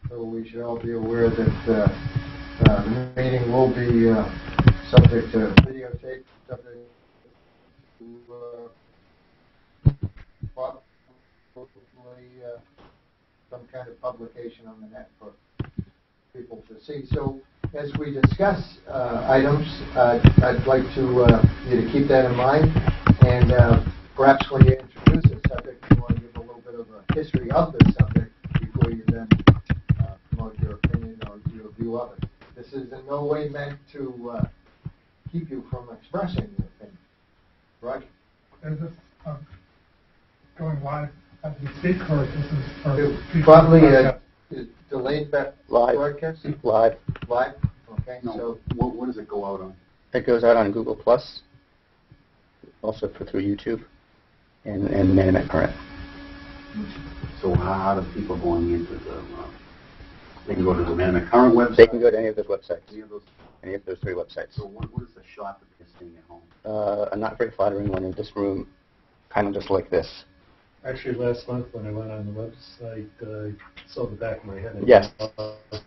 So we should all be aware that the meeting will be subject to videotape, subject to hopefully some kind of publication on the net for people to see. So as we discuss items, I'd like you to keep that in mind, and perhaps when you introduce a subject, you want to give a little bit of a history of the subject before you then promote your opinion or your view of it. This is in no way meant to keep you from expressing your opinion. Roger? Is this going live as we speak, or is this for probably delayed broadcast? Live. Live? Okay. No, So what does it go out on? It goes out on Google+, also through YouTube, and Manomet Current. So how do people going into the, they can go to the Manomet Current website? They can go to any of those websites, Any of those 3 websites. So what is the shot that you're seeing at home? A not very flattering one in this room, kind of just like this. Actually, last month when I went on the website, I saw the back of my head. And Yes.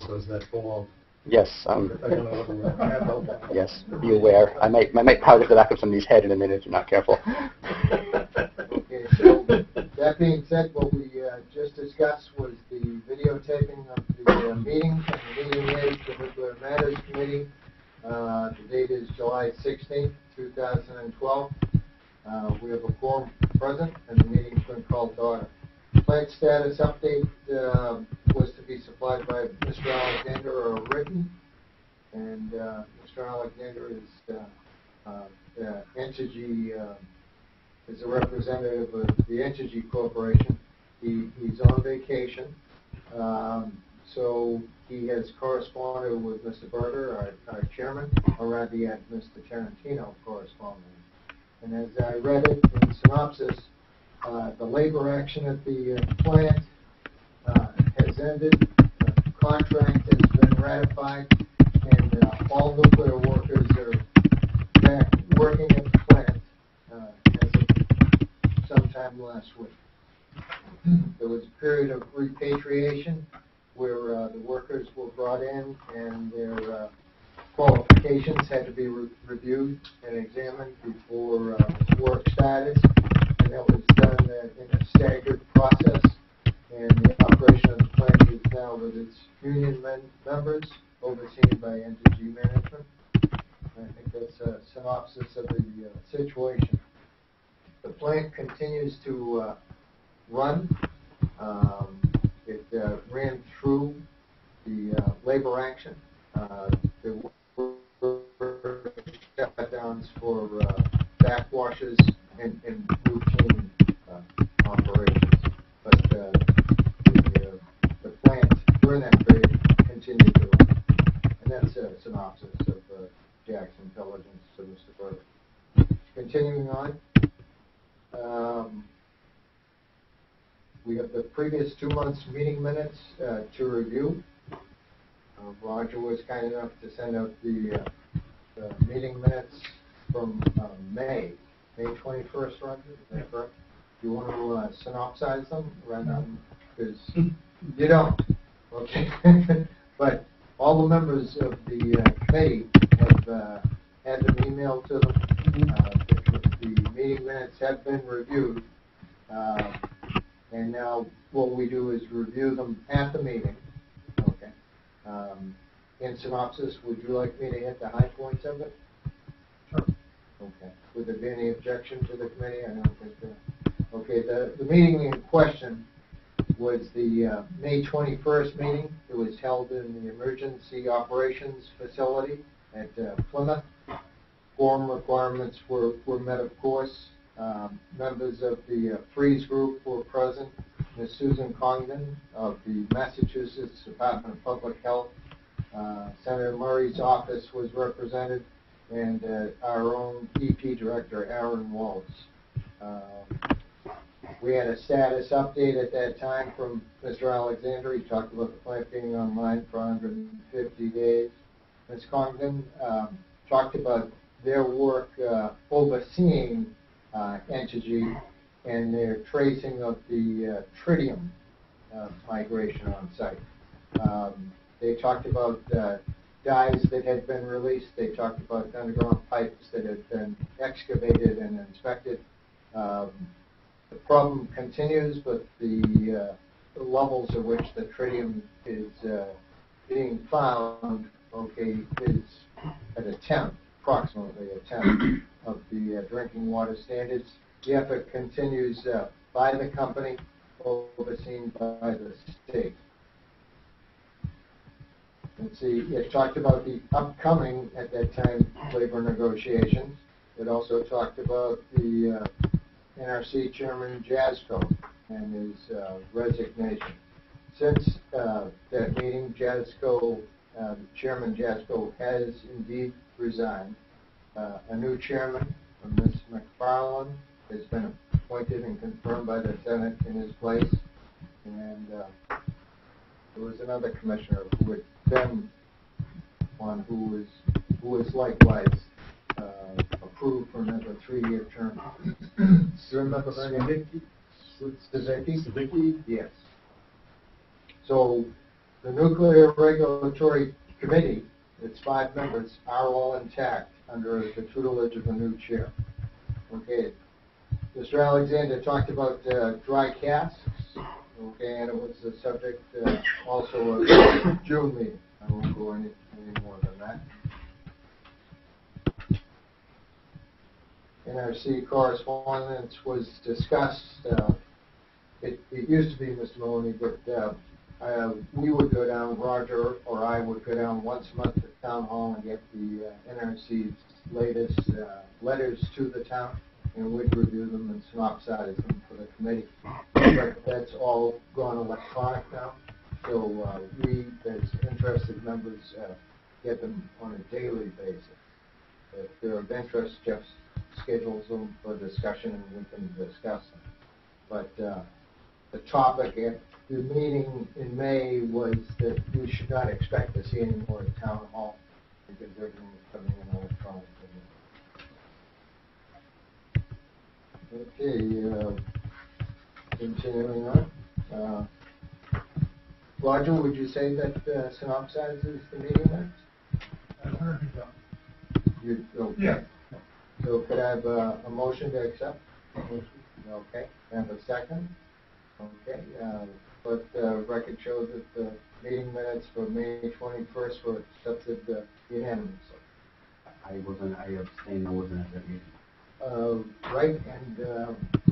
Was that bald? Yes. I don't know what I have that. Yes. Be aware. I might powder the back of somebody's head in a minute if you're not careful. okay, so that being said, what we just discussed was the videotaping of the meetings, and the meeting is the Nuclear Matters Committee. The date is July 16th, 2012. We have a quorum present, and the meeting's been called to order. Plant status update was to be supplied by Mr. Alexander or written, and Mr. Alexander is Entergy, is a representative of the Entergy Corporation. He's on vacation, so he has corresponded with Mr. Berger, our chairman, or rather he had Mr. Tarantino corresponding. And as I read it in synopsis, the labor action at the plant has ended, the contract has been ratified, and all nuclear workers are back working at the plant as of sometime last week. There was a period of repatriation where the workers were brought in and their qualifications had to be reviewed and examined before work status, and that was done in a staggered process, and the operation of the plant is now with its union members overseen by Entergy management. I think that's a synopsis of the situation. The plant continues to run. It ran through the labor action. There were shutdowns for backwashes and routine operations, but the plant during that period continued to run. And that's a synopsis of Jack's intelligence to Mr. Berger. Continuing on, we have the previous 2 months meeting minutes to review. Roger was kind enough to send out the meeting minutes from May 21st, Roger, is that correct? You want to synopsize them? Because you don't. Okay. But all the members of the committee have had them emailed to them. The meeting minutes have been reviewed. And now what we do is review them at the meeting. Okay. In synopsis, would you like me to hit the high points of it? Sure. Okay. Would there be any objection to the committee? I don't think so. Okay. The meeting in question was the May 21st meeting. It was held in the Emergency Operations Facility at Plymouth. Quorum requirements were met, of course. Members of the Freeze Group were present. Ms. Susan Congdon of the Massachusetts Department of Public Health. Senator Murray's office was represented, and our own EP Director, Aaron Waltz. We had a status update at that time from Mr. Alexander. He talked about the plant being online for 150 days. Ms. Congdon talked about their work overseeing Entergy and their tracing of the tritium migration on site. They talked about dyes that had been released. They talked about underground pipes that had been excavated and inspected. The problem continues, but the levels at which the tritium is being found, okay, is at a tenth, approximately a tenth of the drinking water standards. The effort continues by the company, overseen by the state. Let's see, it talked about the upcoming, at that time, labor negotiations. It also talked about the NRC Chairman Jaczko and his resignation. Since that meeting, Chairman Jaczko has indeed resigned. A new chairman, Ms. McFarland, has been appointed and confirmed by the Senate in his place. And there was another commissioner who had been one who was likewise approved for another 3-year term. Do you remember that name? Savicki? Yes. So the Nuclear Regulatory Committee, its 5 members, are all intact under the tutelage of a new chair. Okay. Mr. Alexander talked about dry casks. Okay, and it was the subject also of the June meeting. I won't go any more than that. NRC correspondence was discussed. It used to be, Mr. Maloney, that we would go down, Roger or I would go down once a month to Town Hall and get the NRC's latest letters to the town, and we'd review them and synopsize them for the committee. But that's all gone electronic now, so we, as interested members, get them on a daily basis. If they're of interest, Jeff schedules them for discussion and we can discuss them. But the topic at the meeting in May was that we should not expect to see any more at Town Hall because everything is coming in electronic. Okay, continuing on. Roger, would you say that synopsizes the meeting minutes? That's already done. Okay. Yeah. So could I have a motion to accept? Okay. And a second? Okay. But record shows that the meeting minutes for May 21st were accepted unanimously. I abstained, I wasn't at that meeting. Right, and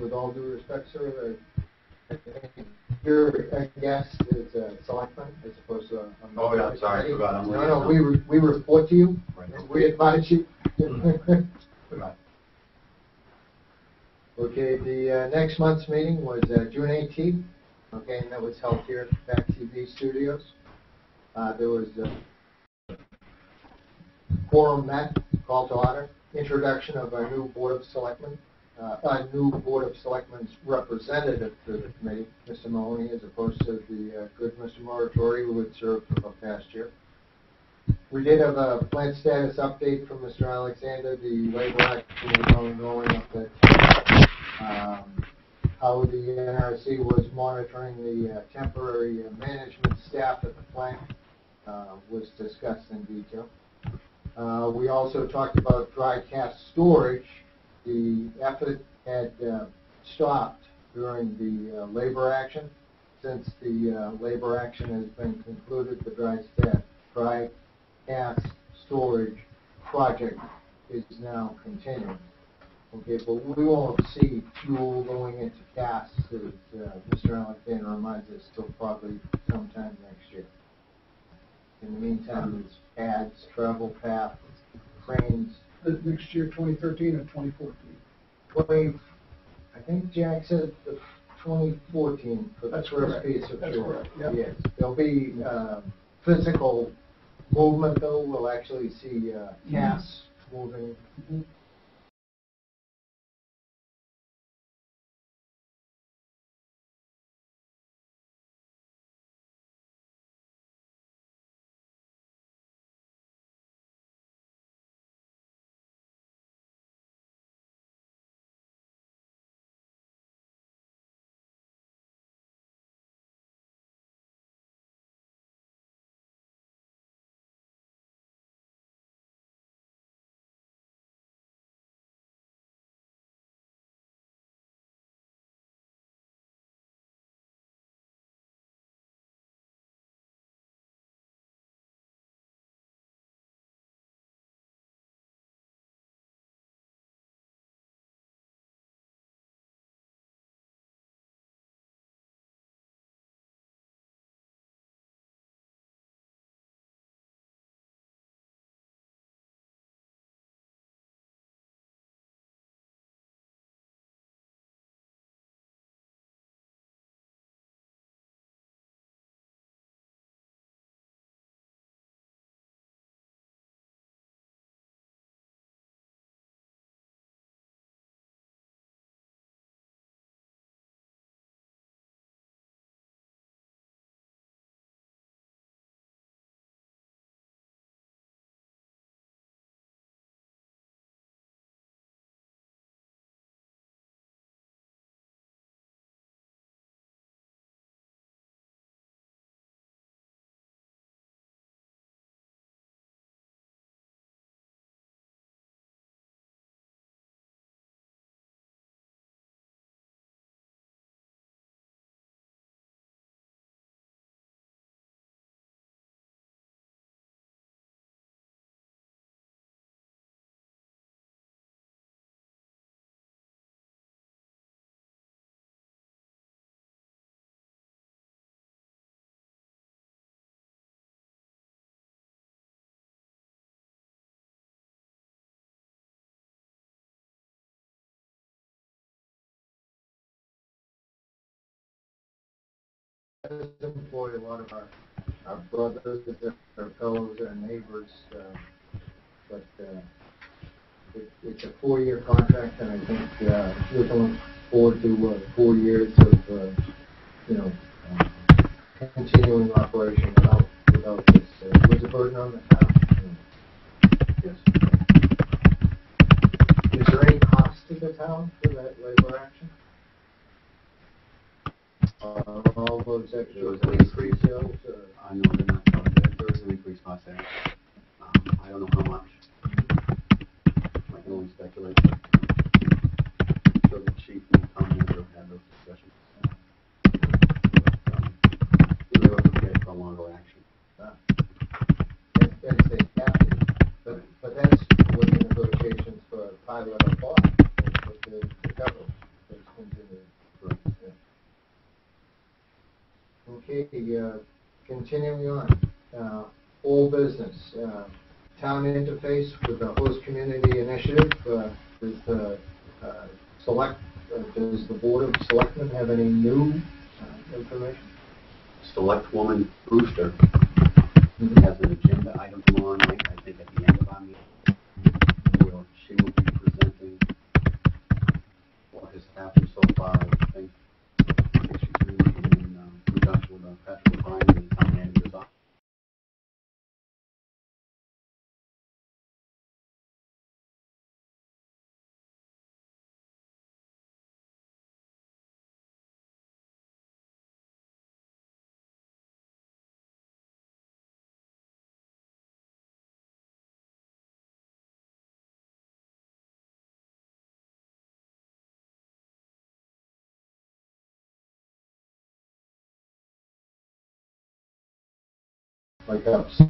with all due respect, sir, I think you're a guest as a selectman as opposed to a Oh, yeah, sorry, I forgot. No, we report to you. Right. We advise you. Forgot. Okay, the next month's meeting was June 18th. Okay, and that was held here at Back TV Studios. There was quorum met, call to order, introduction of a new Board of Selectmen, a new Board of Selectmen's representative to the committee, Mr. Maloney, as opposed to the good Mr. Moratori, who had served for the past year. We did have a plant status update from Mr. Alexander. The labor action was ongoing up at how the NRC was monitoring the temporary management staff at the plant was discussed in detail. We also talked about dry cask storage. The effort had stopped during the labor action. Since the labor action has been concluded, the dry cask storage project is now continuing. Okay, but we won't see fuel going into casks, as Mr. Alexander reminds us, till probably sometime next year. In the meantime, there's pads, travel paths, cranes. Next year, 2013 or 2014? I think Jack said the 2014 for the That's first correct. piece of That's fuel. correct, yeah. Yes, there'll be physical movement, though. We'll actually see casks moving. employ a lot of our brothers, our fellows, our neighbors, but it's a 4-year contract, and I think we can look forward to 4 years of, continuing operation without this. It was a burden on the town. Yes. Is there any cost to the town for that labor action? All those There extra was an increase. details, I know they're not covered. There was an increased cost there. I don't know how much. I can only speculate. So the chief and the town manager had those discussions. They were prepared for a longer action. and say happy, but that's with the negotiations for pilot or block with the government. That's continuing. Right. Okay, continuing on, all business, town interface with the host community initiative, does the Board of Selectmen have any new information? Selectwoman Brewster Mhm. has an agenda item tomorrow night, I think at the end of our meeting, where she will be presenting what has happened so far. I think she's really in conjunction with Patrick O'Brien and the town manager's office. Like ups.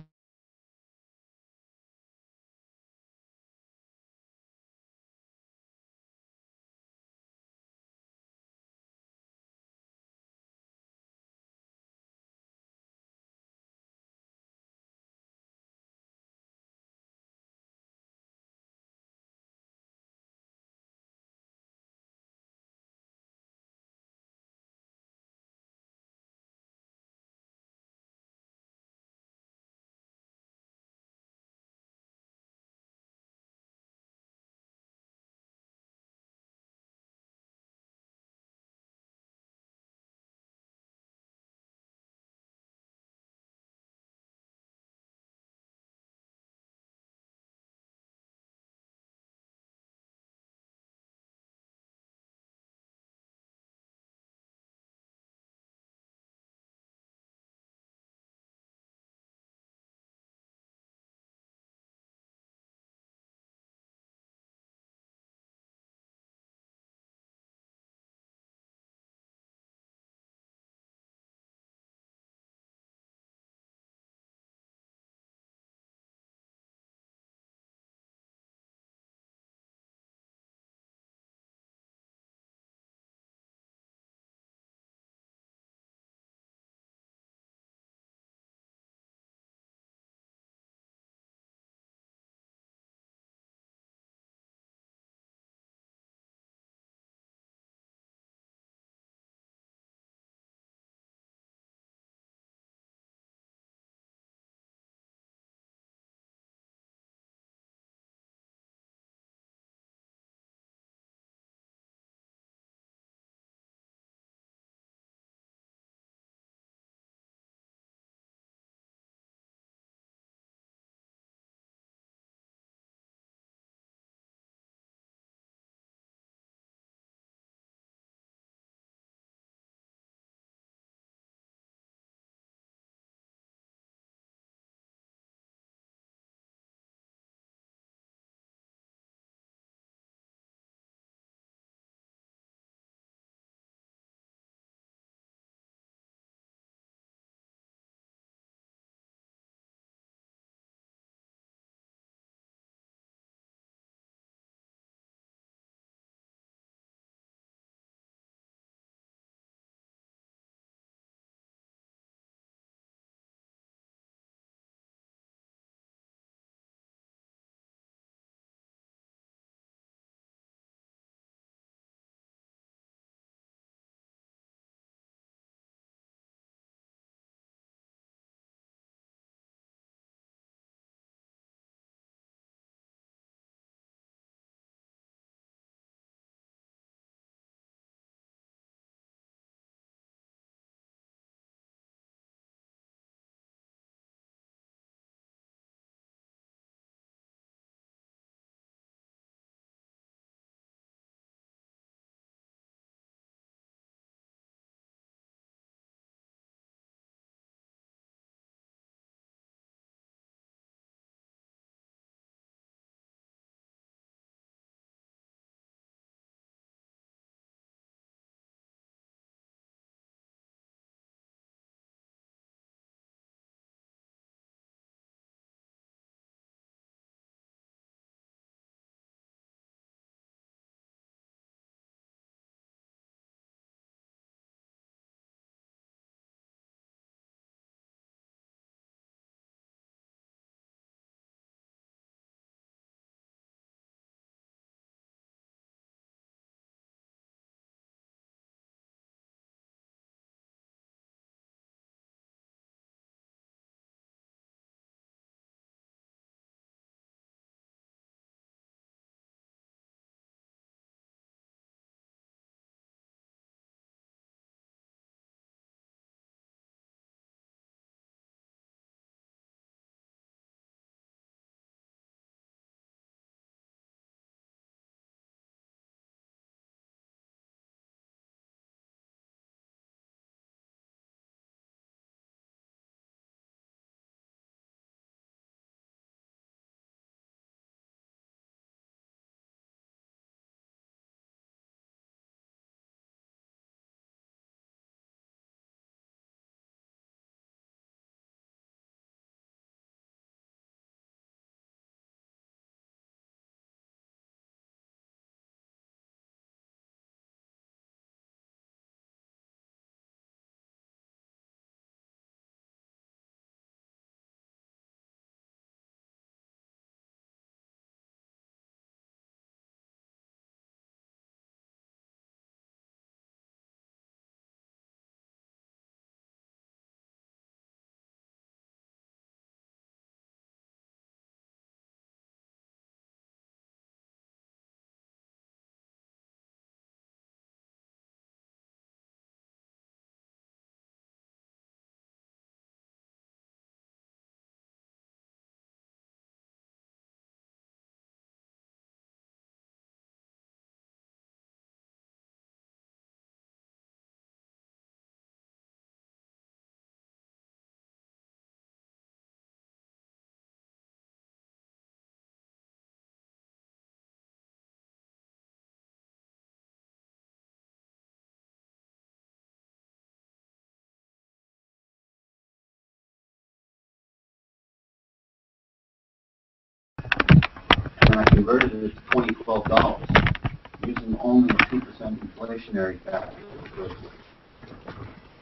I converted it to $2012, using only a 2% inflationary factor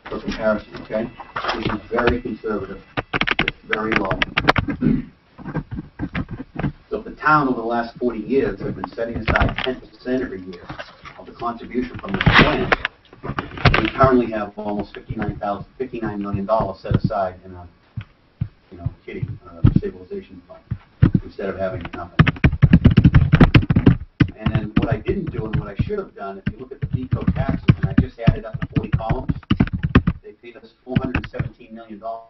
for comparison, okay? This is very conservative. It's very low. So if the town over the last 40 years have been setting aside 10% every year of the contribution from this plan, we currently have almost $59 million set aside in a, kitty stabilization fund instead of having nothing. And then what I didn't do and what I should have done, if you look at the PICO taxes, and I just added up the 40 columns, they paid us $417 million. The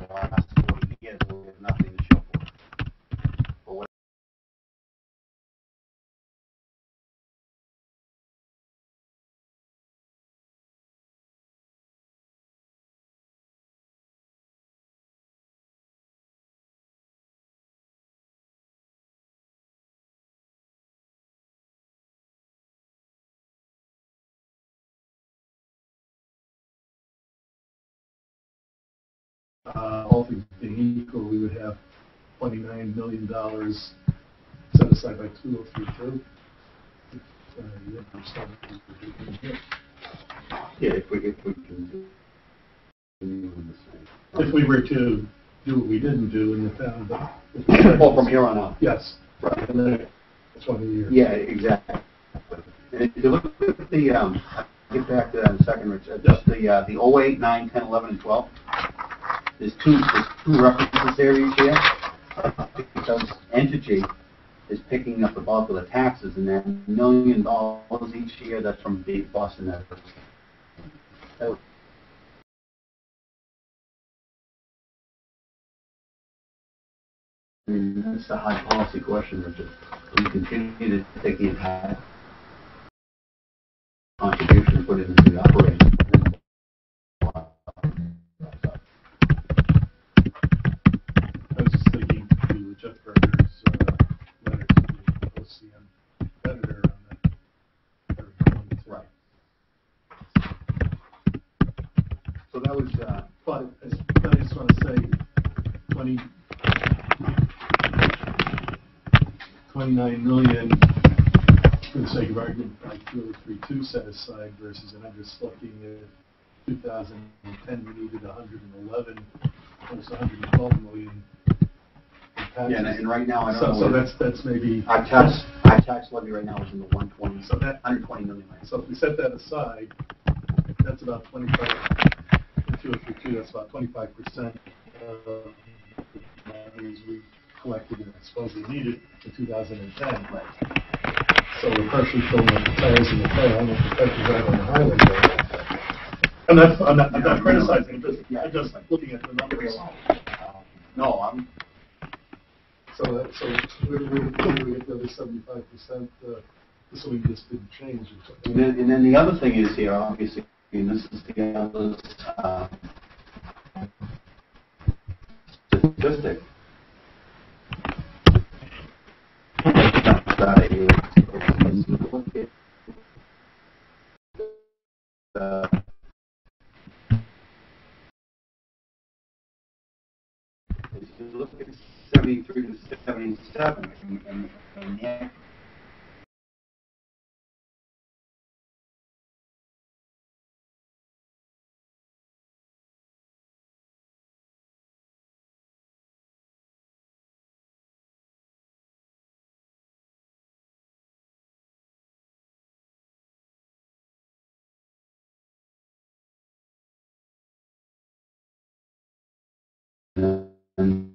last 40 years, we have nothing to show for it. But what all things being equal, we would have $29 million set aside by 2032. Yeah, if we can do the same. If we were to do what we didn't do in the town, Well, from here on out. yes, Right. and then 20 years. Yeah, exactly. And if you look at the, I'll get back to that in a second, Rich. Just the 08, 9, 10, 11, and 12. There's two references there each year, because Entergy is picking up the bulk of the taxes, and that $1 million each year, that's from Boston Edison. I mean, that's a high policy question, Richard. We continue to take the entire contribution and put it into the operation. I was just thinking to Jeff Berger's letter to the OCM editor on that. Right. So that was, But I just want to say, 29 million, for the sake of argument, like 2032 set aside versus, and I'm just looking at 2010, we needed 111, almost 112 million. yeah, and right now, I don't So know. that's maybe. Our tax levy right now is in the 120, So that, 120 million range. so if we set that aside, that's about 25, in 2032, that's about 25% of the monies we collected and supposedly needed in 2010. Right. So we're partially filling up the tires in the car. I don't know if the truck is right on the highway there. I'm not criticizing, I'm just looking at the numbers. No, I'm, So we get the other 75%, assuming this didn't change. and then the other thing is here, obviously, and this is the other statistic. If you look at 73 to 77, and the and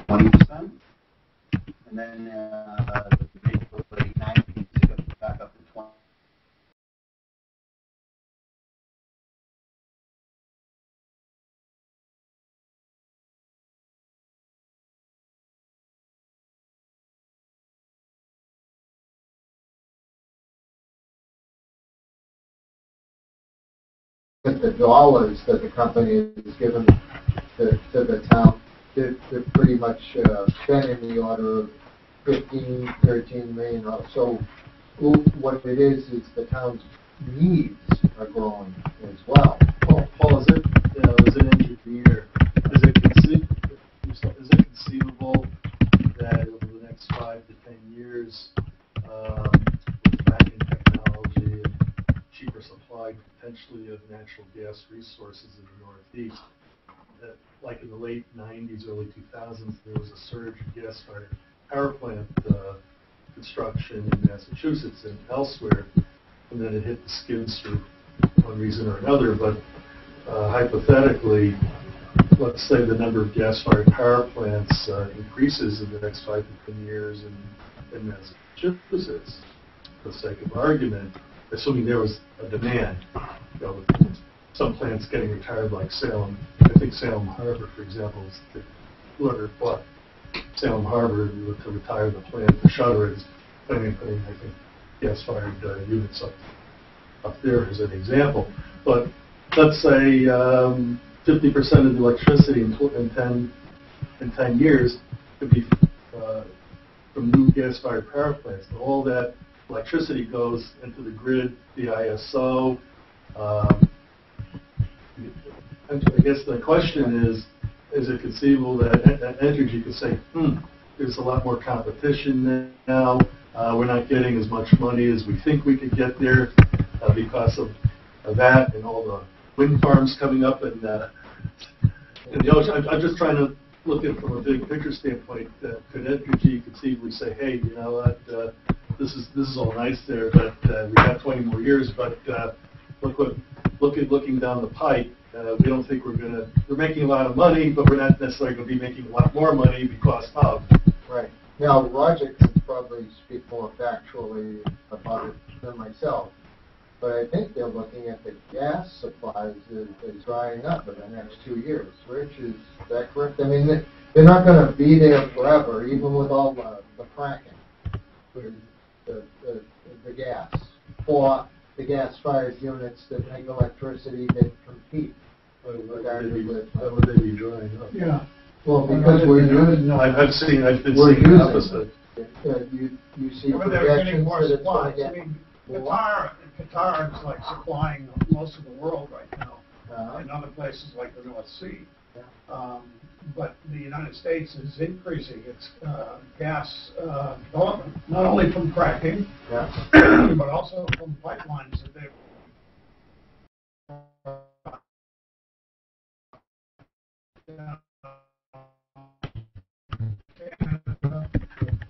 20%, and then the late 90s got back up to 20. at the dollars that the company has given to the town, they've pretty much been in the order of 15, 13 million. So what it is the town's needs are growing as well. Paul, is it, as an engineer, is it conceivable that over the next 5 to 10 years, with fracking technology and cheaper supply potentially of natural gas resources in the Northeast, that like in the late 90s, early 2000s, there was a surge in gas-fired power plant construction in Massachusetts and elsewhere, and then it hit the skids for one reason or another. But hypothetically, let's say the number of gas-fired power plants increases in the next 5 to 10 years in Massachusetts, for the sake of argument, assuming there was a demand. Some plants getting retired, like Salem. I think Salem Harbor, for example, is whoever bought Salem Harbor to retire the plant, the shutter is planning on putting, I think, gas-fired units up there as an example. But let's say 50% of the electricity in 10 years could be from new gas-fired power plants. And all that electricity goes into the grid, the ISO. I guess the question is it conceivable that Entergy could say, there's a lot more competition now, we're not getting as much money as we think we could get there because of that and all the wind farms coming up in the ocean. I'm just trying to look at it from a big picture standpoint. Could Entergy conceivably say, hey, you know what, this is all nice there, but we got 20 more years, but looking down the pipe, we don't think we're making a lot of money, but we're not necessarily going to be making a lot more money because of. Right. Now, Roger can probably speak more factually about it than myself, but I think they're looking at the gas supplies as drying up in the next 2 years. Rich, is that correct? I mean, they're not going to be there forever, even with all the fracking, the gas, or the gas-fired units that make electricity that compete. How would they be drying up? Yeah. Well, because we're using, I've been seeing we're the opposite. you see Well, they're getting projections more that it's going supplies. to I get mean, more. Qatar is like supplying most of the world right now, Uh-huh. and other places like the North Sea. Yeah. But the United States is increasing its gas development, not only from fracking, Yeah. but also from pipelines that they've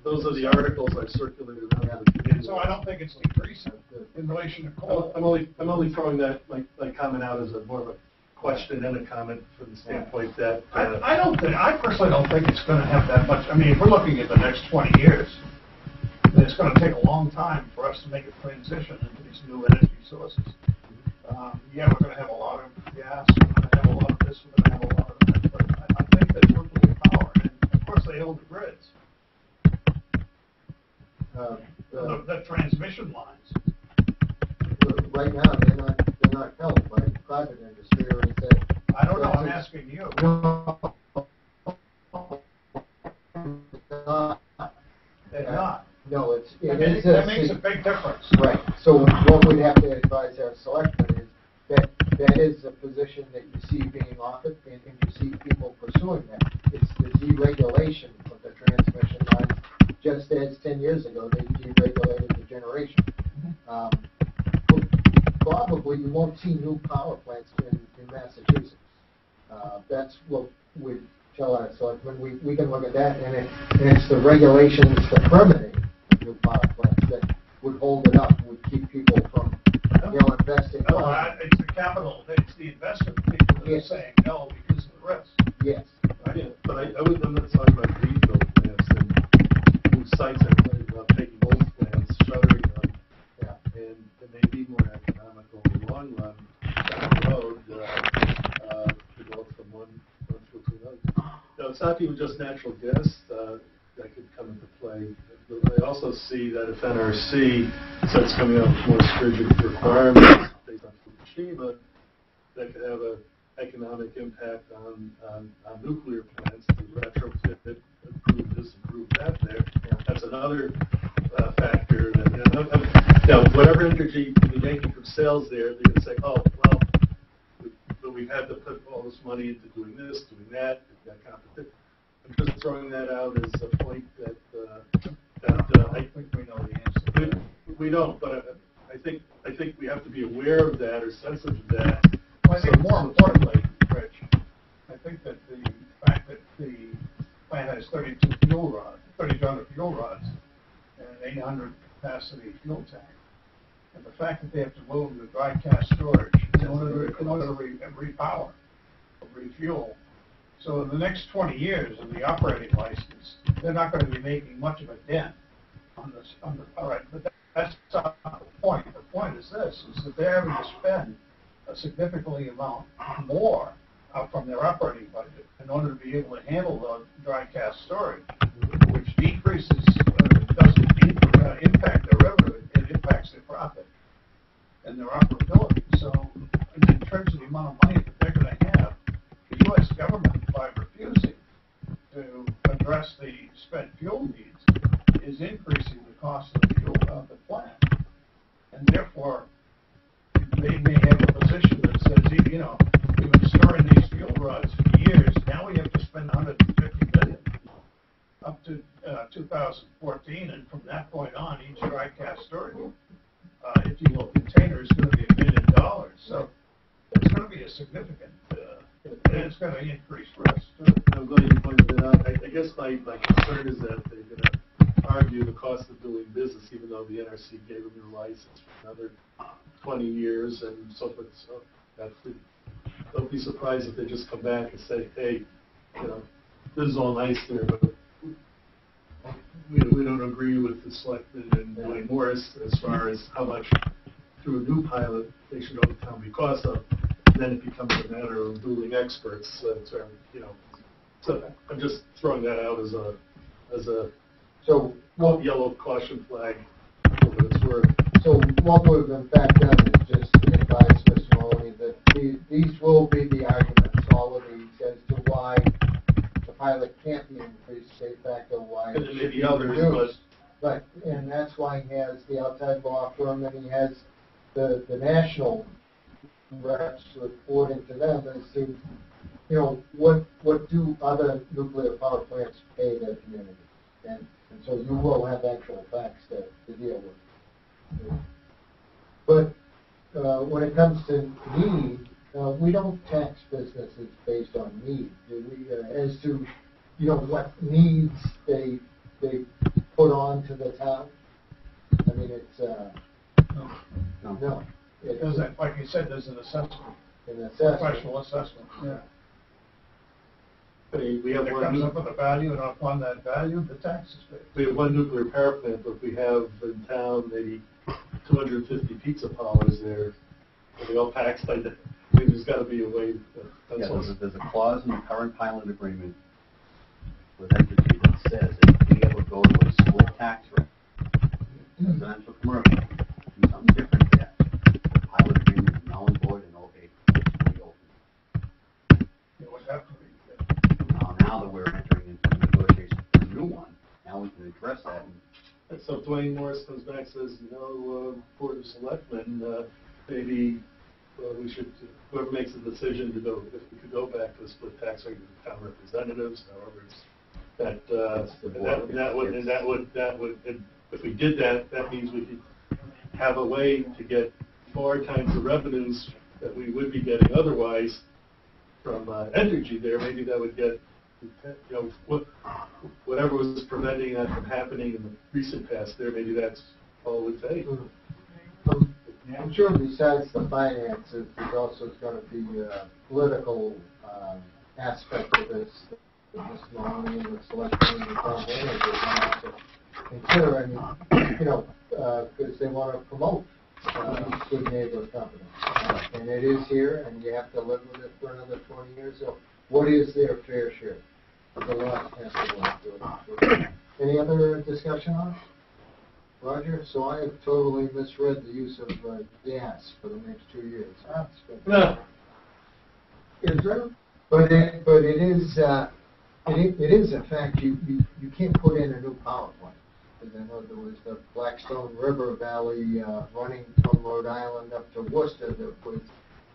Those are the articles I've circulated around the community. So I don't think it's decreasing in relation to coal. I'm only throwing that my comment out as more of a question and a comment from the standpoint that I personally don't think it's going to have that much. I mean, if we're looking at the next 20 years, then it's going to take a long time for us to make a transition into these new energy sources. Yeah, we're going to have a lot of gas, we're going to have a lot of this, we're going to have a lot of that, but I think that nuclear power, and of course they own the grids, the transmission lines. Right now, they're not held by private industry, or is that? I don't know, I'm asking you. They're not. No, it is. That makes a big difference. Right. So what we'd have to advise our selectmen is that is a position that you see being offered, and you see people pursuing that. It's the deregulation of the transmission lines, just as 10 years ago they deregulated the generation. Probably you won't see new power plants in Massachusetts. That's what we tell our selectmen. We can look at that, and it's the regulations for permitting new power plants that would hold it up, would keep people from investing. No, it's the capital, it's the investment people that are saying no because of the risk. Yes. Yeah, but I'm not talking about greenfield plants and new sites. I'm talking about taking old plants, shuttering them, and it may be more economical in the long run down the road to go from one field to another. Now, it's not even just natural gas that could come into play. I also see that if NRC starts coming up with more stringent requirements based on Fukushima, that could have an economic impact on nuclear plants to retrofit it, improve this, improve that there. That's another factor that, whatever energy you're making from sales there, they're going to say, oh, well, we've had to put all this money into doing this, doing that, that competition. I'm just throwing that out as a point that I think we know the answer. we don't, but I think we have to be aware of that or sensitive to that. Well, I think more importantly, Rich, I think that the fact that the plant has 3,200 fuel rods, and an 800 capacity fuel tank, and the fact that they have to move the dry cask storage in order to repower, or refuel. So in the next 20 years of the operating license, they're not going to be making much of a dent on this. All right, but that's not the point. The point is this: is that they're having to spend a significantly amount more from their operating budget in order to be able to handle the dry cask storage, which decreases, doesn't impact their revenue, it impacts their profit and their operability. So in terms of the amount of money that they're going to have, the U.S. government, by refusing to address the spent fuel needs, is increasing the cost of the fuel of the plant. And therefore, they may have a position that says, we've been storing these fuel rods for years, now we have to spend $150 million up to 2014, and from that point on, each dry cask storage, if you will, container is going to be $1 million. So it's going to be a significant, and it's going to increase risk too. I'm glad you pointed it out. I guess my concern is that they're going to argue the cost of doing business, even though the NRC gave them their license for another 20 years and so forth. So don't be surprised if they just come back and say, hey, this is all nice there, but we don't agree with the selectmen and doing more as far as how much through a new pilot they should overcome because of. Then it becomes a matter of dueling experts. So I'm just throwing that out as a yellow caution flag for what it's worth. So what we've in fact done is just advise Mr. Maloney that these will be the arguments, all of these, as to why the pilot can't be increased, de facto why it should be reduced. But and that's why he has the outside law firm, and he has the national reps reporting to them as to, what do other nuclear power plants pay their community, and so you will have actual facts to deal with. But when it comes to need, we don't tax businesses based on need. As to what needs they put on to the town. I mean, it's no. There's like you said, there's an assessment, professional assessment. Yeah. We have It comes up with a value, and upon that value, the tax is paid. We have one nuclear power plant, but we have in town maybe 250 pizza parlors there. Are they all taxed by that? I mean, there's got to be a way. There's a clause in the current pilot agreement with Entergy that says that if we ever go to a school tax rate, residential commercial, do something different there. The pilot agreement is null and void and okay, it's reopened. It would have to be. Now that we're entering into negotiations for a new one, now we can address that. And so Dwayne Morris comes back and says, Board of Selectmen, maybe we should, whoever makes the decision to go, if we could go back to a split tax rate with town representatives, however, if we did that, that means we could have a way to get 4 times the revenues that we would be getting otherwise from Entergy there. Maybe that would get, whatever was preventing that from happening in the recent past there, maybe that's all it would take. I'm sure besides the finances, there's also going to be a political aspect of this. Mr. Maloney and the selectmen and the town managers have to consider, because they want to promote good neighbor company. And it is here, and you have to live with it for another 20 years. So what is their fair share? The law has to go into it. Any other discussion on it? Roger? So I have totally misread the use of gas for the next 2 years. That's good. No. Is there? But it is, it is a fact, you can't put in a new power plant. Because I know there was the Blackstone River Valley, running from Rhode Island up to Worcester that was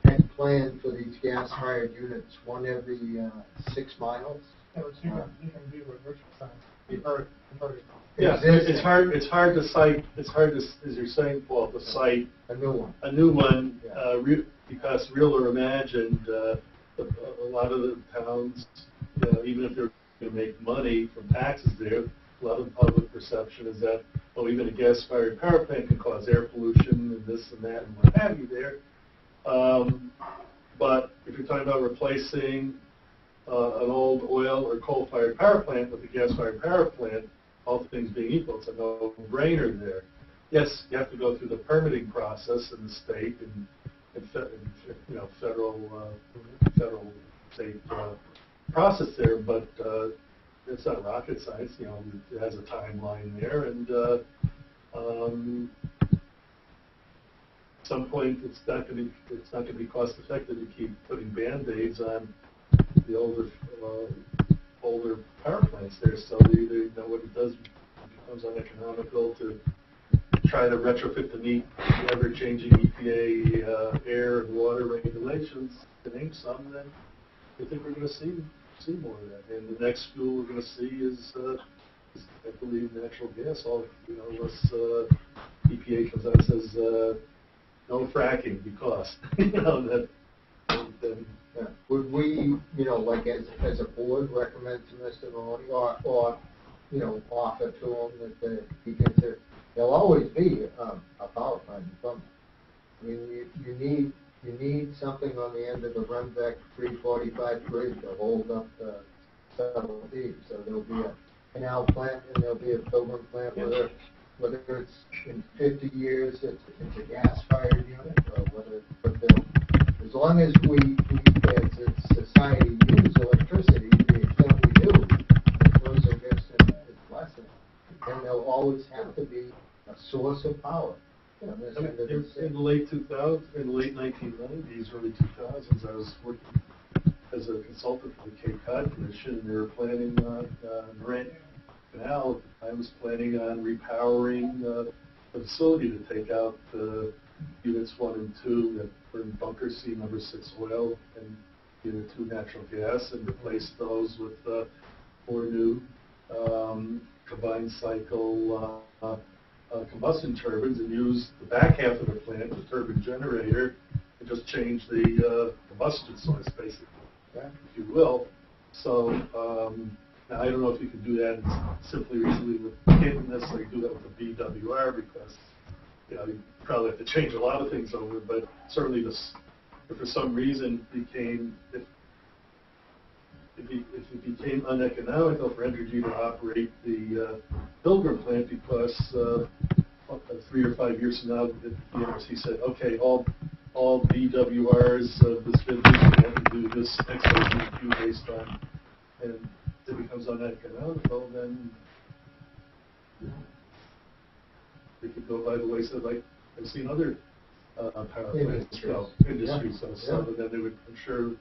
had planned for these gas-fired units, one every 6 miles. You can be reverse science. You've heard it. Yeah, it's hard to cite, as you're saying, Paul, to cite A new one. a new one, Yeah. because real or imagined, a lot of the towns, even if they're going to make money from taxes there, a lot of the public perception is that, oh, even a gas-fired power plant can cause air pollution and this and that and what have you there. But if you're talking about replacing an old oil or coal-fired power plant with a gas-fired power plant, all things being equal, it's a no-brainer there. Yes, you have to go through the permitting process in the state and federal, state process there, but it's not rocket science. It has a timeline there, and at some point it's not going to be cost effective to keep putting band-aids on the older power plants there. So what it does, it becomes uneconomical to try to retrofit to meet the ever-changing EPA air and water regulations. To name some, then I think we're going to see more of that. And the next fuel we're going to see is I believe, natural gas. Unless EPA comes out and says no fracking because then. Yeah. Would we, like as a board, recommend to Mr. Mahoney or offer to him that he thinks there'll always be a power plant in Plymouth. I mean, you need something on the end of the Runbeck 345 bridge to hold up the several feet. So there'll be a canal plant and there'll be a Pilgrim plant, whether it's in 50 years it's a gas-fired unit or whether as long as we as a society use electricity to the extent we do, as those are just as lesson, then there'll always have to be a source of power. In the late 2000s, in the late 1990s, early 2000s, I was working as a consultant for the Cape Cod Commission, and they were planning on Morant Canal. I was planning on repowering the facility to take out units 1 and 2 that were in Bunker C number 6 oil and unit 2 natural gas, and replace those with 4 new combined cycle combustion turbines, and use the back half of the plant, the turbine generator, and just change the combustion source, basically, if you will. So now I don't know if you can do that simply easily with, you can't necessarily do that with a BWR because you probably have to change a lot of things over. But certainly, if for some reason if it became uneconomical for Entergy to operate the Pilgrim plant because 3 or 5 years from now, the NRC said, okay, all BWRs of this vintage have to do this XOQ based on, and it becomes uneconomical, then they could go by the wayside, like I've seen other power plants go, industries. So then they would, I'm sure,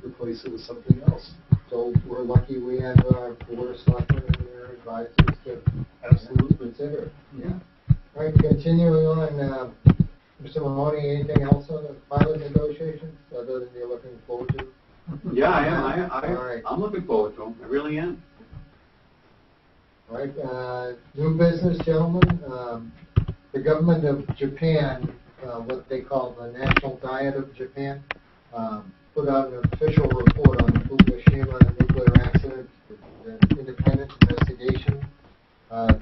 replace it with something else. So we're lucky we have our board of selectmen and their advisors to absolutely consider it. Yeah. All right, continuing on, Mr. Mahoney, anything else on the pilot negotiations other than you're looking forward to? Yeah, I am. All right. I'm looking forward to them. I really am. All right, new business, gentlemen. The government of Japan, what they call the National Diet of Japan, put out an official report on Fukushima nuclear accident, the Independent Investigation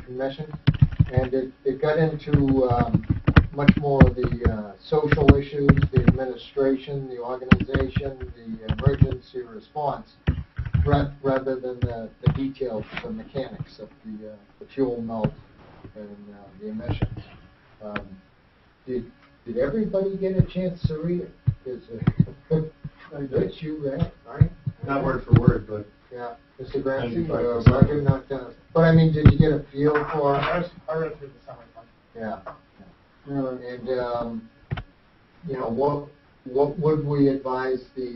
Commission, and it got into much more of the social issues, the administration, the organization, the emergency response, rather than the details, the mechanics of the fuel melt and the emissions. Did everybody get a chance to read it? Rich, you read it, right? Not word for word, but yeah, Mr. Gramsci, 95%. Roger, not. But I mean, did you get a feel for? I read through the summary one. Yeah. And what would we advise the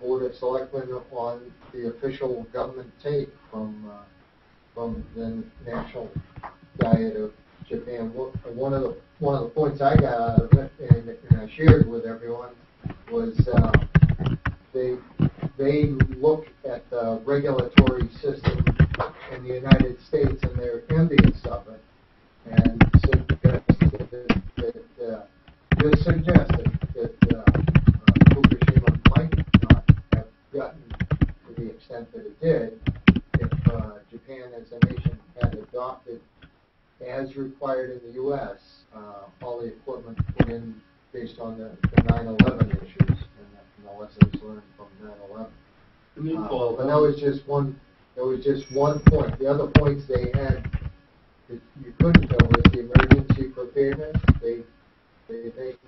Board of Selectmen on the official government take from the National Diet of Japan? One of the points I got out of it, and I shared with everyone, was they look at the regulatory system in the United States and they're envious of it, and just suggested that Fukushima might not have gotten to the extent that it did if Japan as a nation had adopted, as required in the U.S., all the equipment put in based on the 9/11 issues and the lessons learned from 9/11. But that was just one. That was just one point. The other points they had that you couldn't tell was the emergency preparedness. They think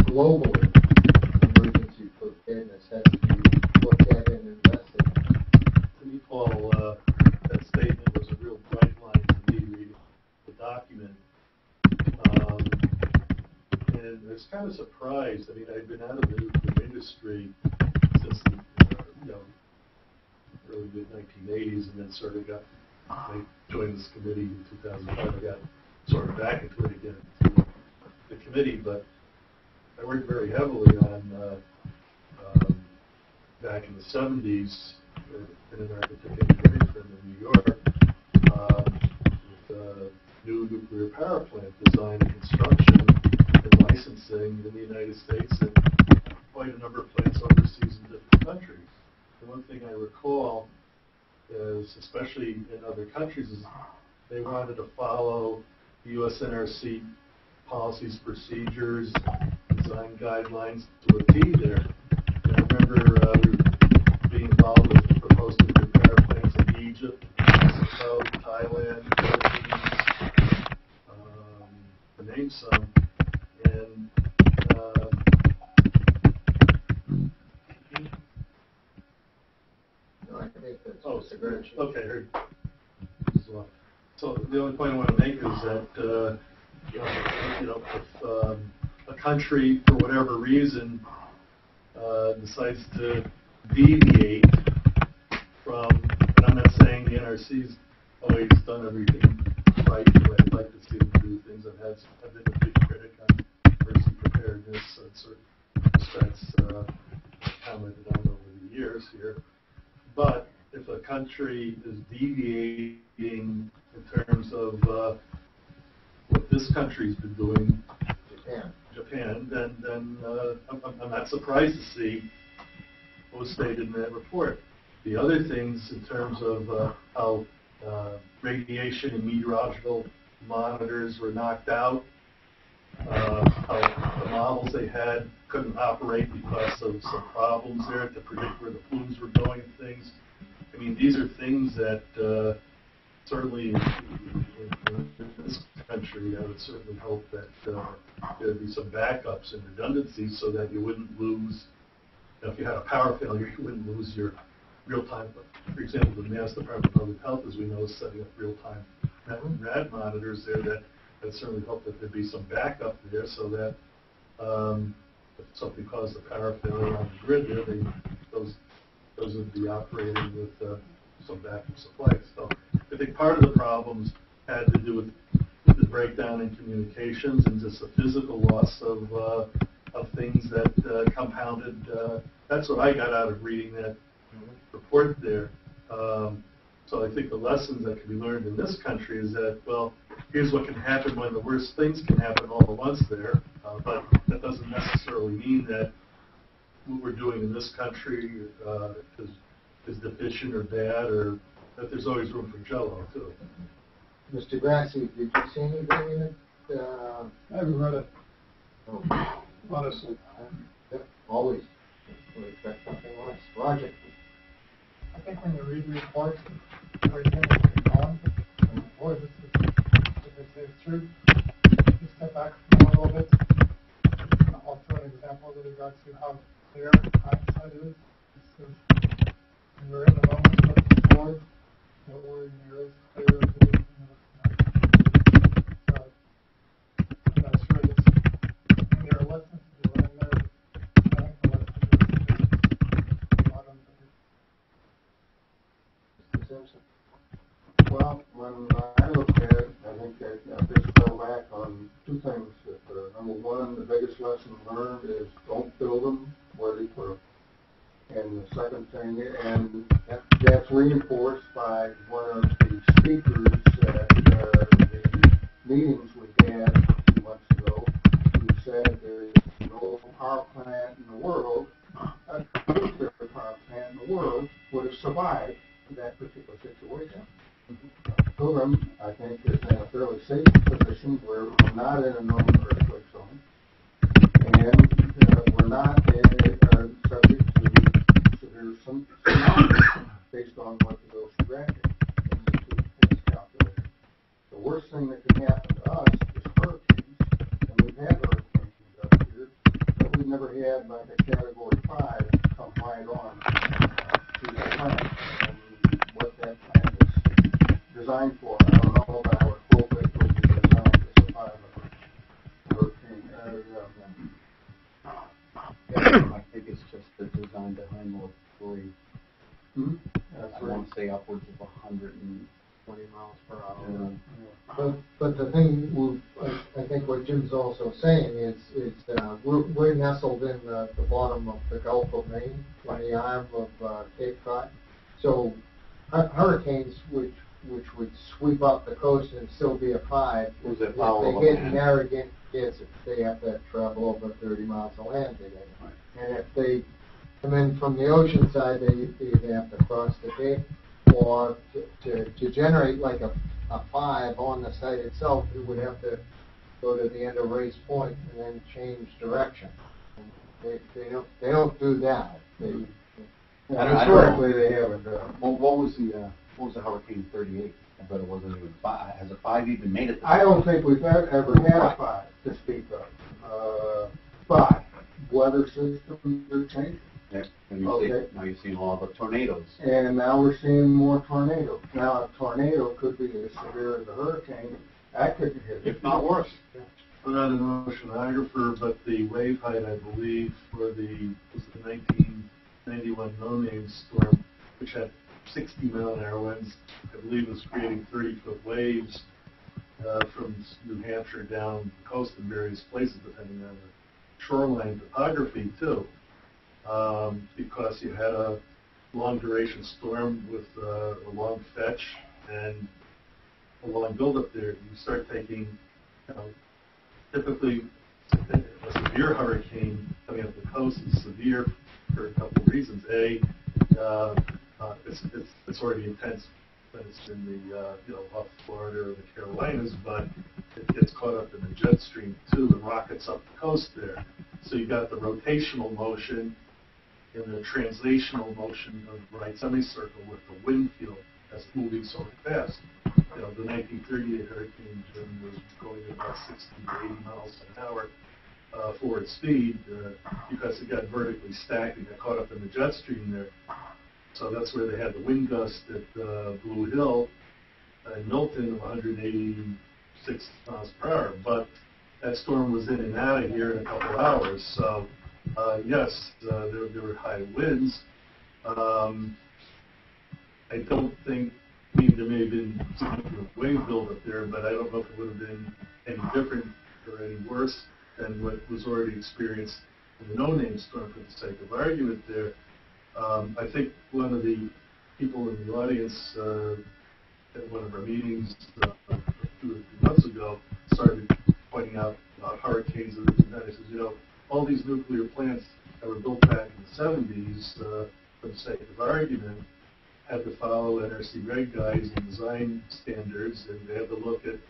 globally emergency preparedness has to be looked at and invested in. To me, Paul, that statement was a real bright line to me reading the document. And I was kind of surprised. I mean, I'd been out of the nuclear industry since the early mid-1980s, and then sort of I joined this committee in 2005. I got sort of back into it again, the committee, but I worked very heavily on, back in the 70s, in an architect engineering firm in New York, with new nuclear power plant design and construction and licensing in the United States and quite a number of plants overseas in different countries. And one thing I recall is, especially in other countries, is they wanted to follow the U.S. NRC policies, procedures, design guidelines to a T there. And I remember we were being involved with proposed nuclear power plants in Egypt, Mexico, Thailand, Philippines, to name some. And No, I think that's oh, Mr. Grant. okay. So the only point I want to make is that if a country, for whatever reason, decides to deviate from, and I'm not saying the NRC's always done everything right, the way I'd like to see them do things. I've been a big critic on emergency preparedness in certain respects, commented on over the years here. But if a country is deviating in terms of what this country's been doing, Japan, then I'm not surprised to see what was stated in that report. The other things in terms of how radiation and meteorological monitors were knocked out, how the models they had couldn't operate because of some problems there to predict where the plumes were going and things. I mean, these are things that certainly in this country, I would certainly hope that there would be some backups and redundancies so that you wouldn't lose, if you had a power failure, you wouldn't lose your real-time. For example, the Mass Department of Public Health, as we know, is setting up real-time rad monitors there that certainly hope that there'd be some backup there so that if something caused a power failure on the grid there, those would be operating with some backup supplies. So I think part of the problems had to do with the breakdown in communications and just the physical loss of things that compounded. That's what I got out of reading that report there. So I think the lessons that can be learned in this country is that, well, here's what can happen when the worst things can happen all at once there, but that doesn't necessarily mean that what we're doing in this country is deficient or bad, or that there's always room for Jell-O too. Mr. Grassi, did you see anything in it? I haven't read it, Oh, honestly. yep, always. We expect something less. Roger. I think when you read the report, everything is gone. Boy, this is true. You step back from a little bit. I'll throw an example with regards to how clear hindsight is. When we're in the moment looking forward, what we're in here is clearer than looking at. So I'm not sure that there are lessons to be learned there. Simpson? Well, when I look at it, I think that I just fell back on two things. That, number one, the biggest lesson learned is don't build them where they put them. And the second thing, and that's reinforced by one of the speakers at the meetings we had a few months ago, who said there's no power plant in the world, a nuclear power plant in the world would have survived that particular situation. Pilgrim, I think, is in a fairly safe position where we're not in a known earthquake zone, and we're not subject to severe tsunamis based on what the Ghost Granted Institute has calculated. The worst thing that can happen to us is hurricanes, and we've had hurricanes up here, but we've never had like a Category 5 come right on to the plant, and what that plant is designed for. I don't know about how it will be designed to survive a hurricane. I think it's just the design to handle three. That's I right. want to say upwards of 120 miles per hour. But the thing, I think what Jim's also saying is we're nestled in the bottom of the Gulf of Maine, on the arm of Cape Cod. So hurricanes, which would sweep up the coast and still be a 5, Was it if power they of get man? Narragansett, they have to travel over 30 miles of land to get it. Right. And if they come in from the ocean side, they either have to cross the Cape, or to generate like a 5 on the site itself, we would have to go to the end of Race Point and then change direction. And they don't do that. Historically, they haven't done. What was the Hurricane 38? I bet it wasn't even 5. Has a 5 even made it? I don't think we've ever had a 5 to speak of. But weather systems are changing. Next, Okay. now you're seeing a lot of tornadoes. And now we're seeing more tornadoes. Now, a tornado could be as severe as a hurricane. That could hit, If not worse. I'm not an oceanographer, but the wave height, I believe, for the 1991 no-name storm, which had 60-mile-an-hour winds, I believe was creating 30-foot waves from New Hampshire down the coast in various places, depending on the shoreline topography, too. Because you had a long-duration storm with a long fetch and a long buildup there. You start taking, typically a severe hurricane coming up the coast is severe for a couple of reasons. A, it's already intense when it's in the off Florida or the Carolinas, but it gets caught up in the jet stream too and rockets up the coast there. So you got the rotational motion and the translational motion of the right semicircle with the wind field that's moving so fast. The 1938 Hurricane Jim was going at about 60 to 80 miles an hour forward speed because it got vertically stacked and got caught up in the jet stream there. So that's where they had the wind gust at Blue Hill and Milton of 186 miles per hour. But that storm was in and out of here in a couple of hours. So yes, there were high winds. I don't think, there may have been some wave buildup there, but I don't know if it would have been any different or any worse than what was already experienced in the no-name storm, for the sake of argument there. I think one of the people in the audience at one of our meetings 2 or 3 months ago started pointing out about hurricanes and he says, all these nuclear plants that were built back in the 70s, for the sake of argument, had to follow NRC reg guides and design standards, and they had to look at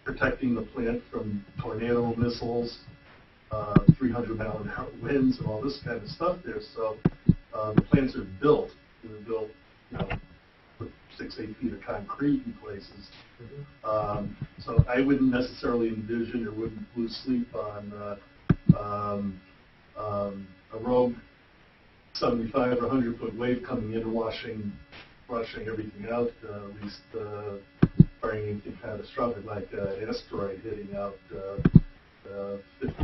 protecting the plant from tornado missiles, 300-mile-an-hour winds, and all this kind of stuff there. So the plants are built. They're built, with 6-8 feet of concrete in places. So I wouldn't necessarily envision or wouldn't lose sleep on a rogue 75 or 100-foot wave coming in and washing everything out, at least barring anything catastrophic like an asteroid hitting out 50 or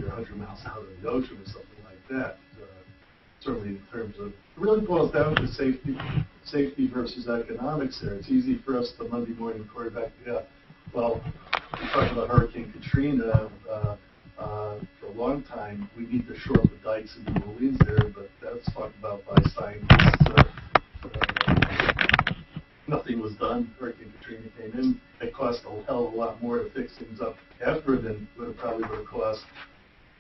100 miles out of the ocean or something like that. certainly in terms of, it really boils down to safety versus economics there. It's easy for us to Monday morning quarterback, well, we talked about Hurricane Katrina for a long time. We need to shore up the dikes in New Orleans there, but that's talked about by scientists. Nothing was done. Hurricane Katrina came in. It cost a hell of a lot more to fix things up after than would have probably would have cost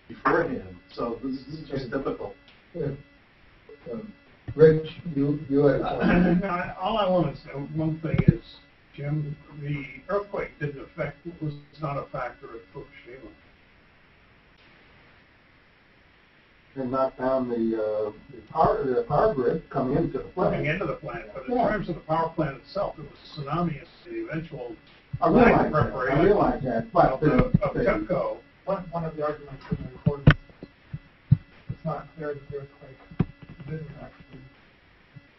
beforehand. So this is just typical. Rich, you had a comment. All I want to say, one thing is, Jim, the earthquake was not a factor at Fukushima. And knock down the power grid coming into the Coming plant. into the plant, but in terms of the power plant itself, it was a tsunami and the eventual I realize that, but of TEPCO. One of the arguments in the report is it's not clear that the earthquake didn't actually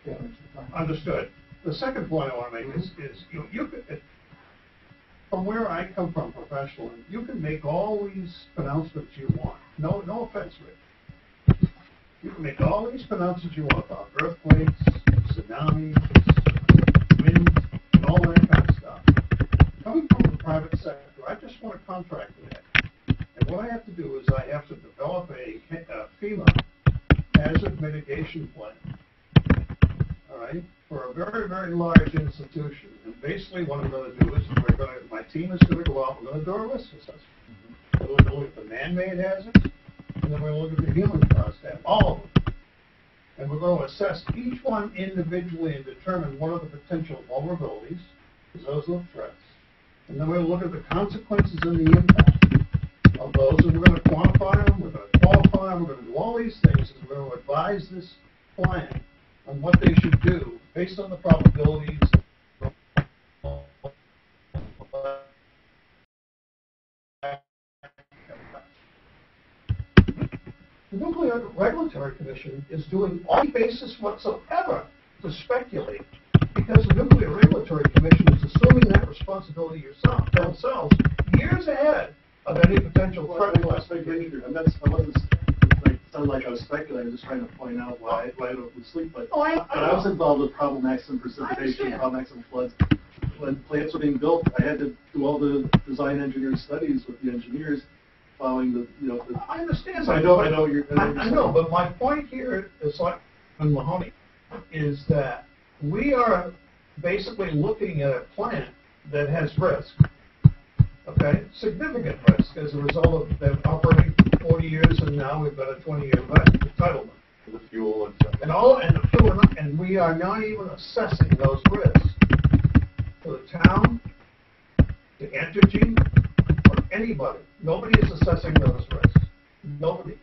damage the plant. Understood. The second point I want to make is you could, from where I come from professionally, you can make all these pronouncements you want. No offense, Rick. You can make all these pronouncements you want about earthquakes, tsunamis, winds, and all that kind of stuff. Coming from the private sector, I just want a contract with that. And what I have to do is I have to develop a FEMA hazard mitigation plan, all right, for a very, very large institution. And basically what I'm going to do is my team is going to go out, we're going to do a risk assessment. We're going to look at the man-made hazards, and then we're going to look at the human cost, all of them. And we're going to assess each one individually and determine what are the potential vulnerabilities, because those are the threats. And then we're going to look at the consequences and the impact of those, and we're going to quantify them, we're going to qualify them, we're going to do all these things, and we're going to advise this plan on what they should do based on the probabilities. The Nuclear Regulatory Commission is doing all basis whatsoever to speculate, because the Nuclear Regulatory Commission is assuming that responsibility themselves years ahead of any potential threat classification. And I wasn't sound like I was speculating, just trying to point out why I don't lose sleep. But I was involved with problem maximum precipitation, problem maximum floods. When plants were being built, I had to do all the design engineering studies with the engineers, following the I understand. So I know, but my point here is like on Mahoney is that we are basically looking at a plant that has risk. Okay, significant risk as a result of them operating for 40 years, and now we've got a 20-year entitlement. the fuel and stuff. And we are not even assessing those risks to the town, to Entergy, or anybody. Nobody is assessing those risks. Nobody.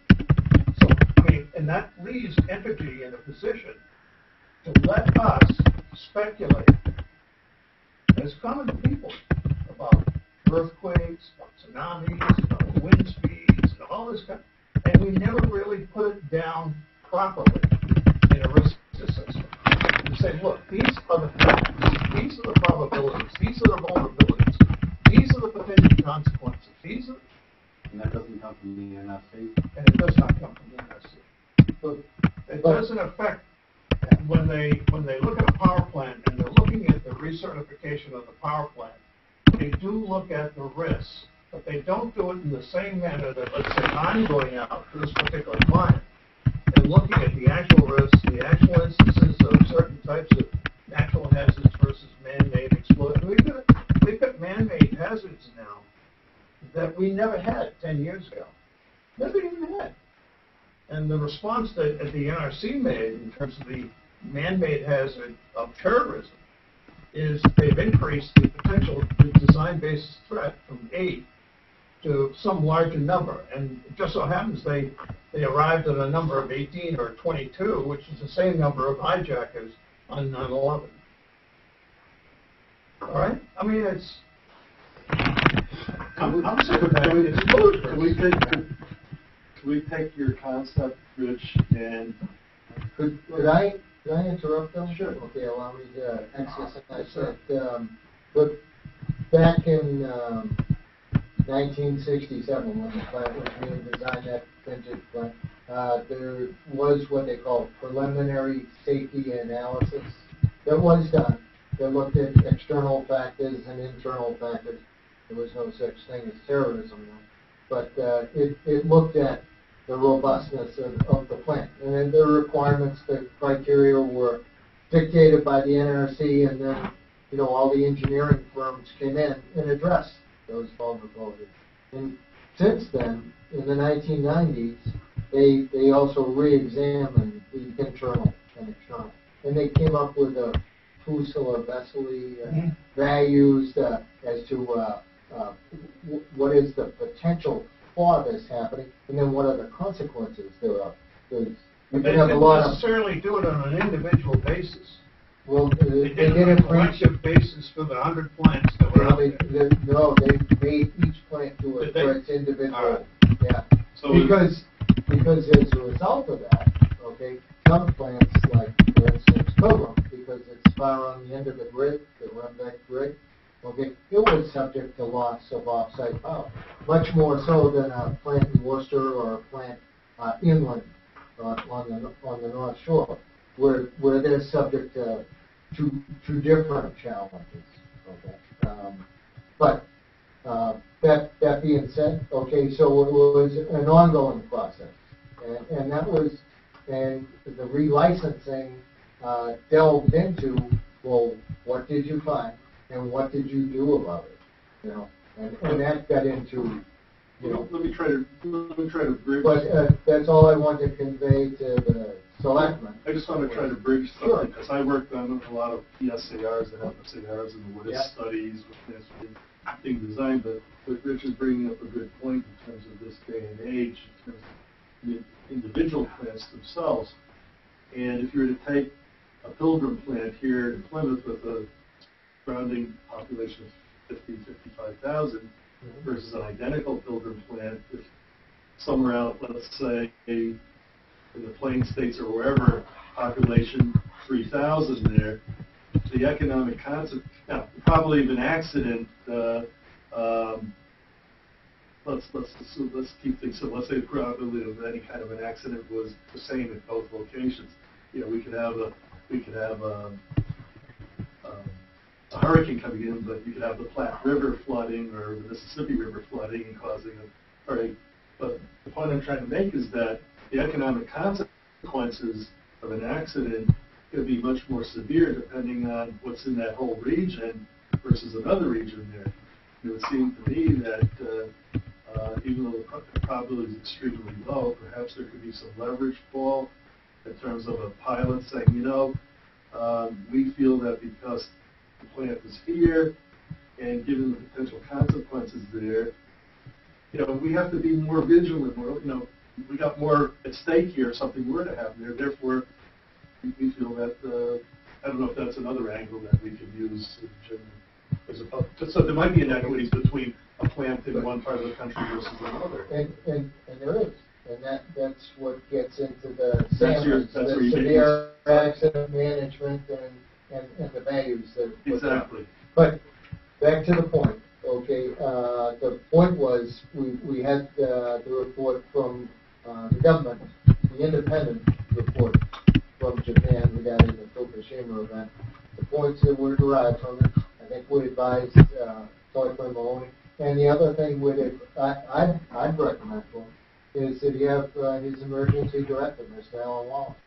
So, and that leaves Entergy in a position to let us speculate as common people about earthquakes, about tsunamis, about wind speeds, and all this kind. And we never really put it down properly in a risk assessment. We say, look, these are the facts, these are the probabilities, these are the vulnerabilities, these are the potential consequences, these are. And that doesn't come from the NRC? And it does not come from the NRC. But it doesn't affect when they look at a power plant and they're looking at the recertification of the power plant. They do look at the risks, but they don't do it in the same manner that, let's say, I'm going out for this particular client and looking at the actual risks, the actual instances of certain types of natural hazards versus man-made explosions. We've got man-made hazards now that we never had 10 years ago. Never even had. And the response that the NRC made in terms of the man-made hazard of terrorism is they've increased the potential design-based threat from 8 to some larger number. And it just so happens they arrived at a number of 18 or 22, which is the same number of hijackers on 9/11. All right? I mean, it's... I'm sick of that. It's ludicrous. Can we take your concept, Rich, and Could I interrupt them? Sure. Okay, allow me to exercise that. But back in 1967, when the plant was being designed, that vintage plant, there was what they call preliminary safety analysis that was done. They looked at external factors and internal factors. There was no such thing as terrorism, but it looked at the robustness of the plant. And then the requirements, the criteria were dictated by the NRC, and then, all the engineering firms came in and addressed those vulnerabilities. And since then, in the 1990s, they also re-examined the internal and external. And they came up with a Fusela-Vesely values as to what is the potential for this happening, and then what are the consequences thereof. They didn't necessarily do it on an individual basis. Well, They did it on a collective basis for the 100 plants that were out there. they made each plant do it Did they? for its individual. All Yeah. So Because as a result of that, some plants, like, for instance, Pilgrim, because it's far on the end of the grid, the Runbeck grid, it was subject to loss of off-site power, much more so than a plant in Worcester or a plant inland on the North Shore, where they're subject to different challenges. But that being said, so it was an ongoing process, and that was, and the relicensing delved into, well, what did you find and what did you do about it? And that got into, let me try to bridge. But that's all I want to convey to the selectmen. I just want to try to bridge Sure. something, because I worked on a lot of PSARs and FSARs and what is Yeah. studies with plants being designed, but Rich is bringing up a good point in terms of this day and age, in terms of the individual plants themselves. And if you were to take a Pilgrim plant here in Plymouth with a surrounding population of 55,000 versus an identical Pilgrim plant with somewhere out, let's say, in the Plain States or wherever, population 3,000 there, the economic consequence, now, probably an accident, let's keep things simple. Let's say the probability of any kind of an accident was the same at both locations. We could have a hurricane coming in, but you could have the Platte River flooding or the Mississippi River flooding and causing a hurricane. But the point I'm trying to make is that the economic consequences of an accident could be much more severe depending on what's in that whole region versus another region there. It would seem to me that even though the probability is extremely low, perhaps there could be some leverage fall in terms of a pilot saying, we feel that because the plant is here and given the potential consequences there, we have to be more vigilant. We got more at stake here if something were to happen there. Therefore, we feel that, I don't know if that's another angle that we could use so there might be inequities between a plant in one part of the country versus another. And there is. And that's what gets into the severe accident management and the values that. Exactly. But back to the point. The point was we had the report from the government, the independent report from Japan regarding the Fukushima event. The points that were derived from it, I think we advised Selectman Maloney. And the other thing I'd recommend to him is that you have his emergency director, Mr. Alan Wallace.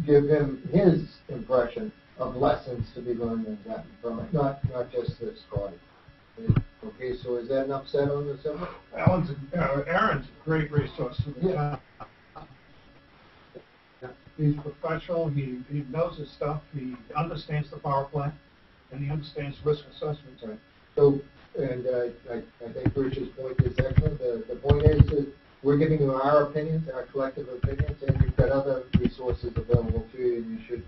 Give him his impression of lessons to be learned and gotten from it, not just this body. So is that enough said on the subject? Aaron's a great resource for the town. He's professional, he knows his stuff, he understands the power plant, and he understands risk assessment. Right. So, and I think Rich's point is excellent. The point is that we're giving you our opinions, our collective opinions, and you've got other resources available to you, and you should.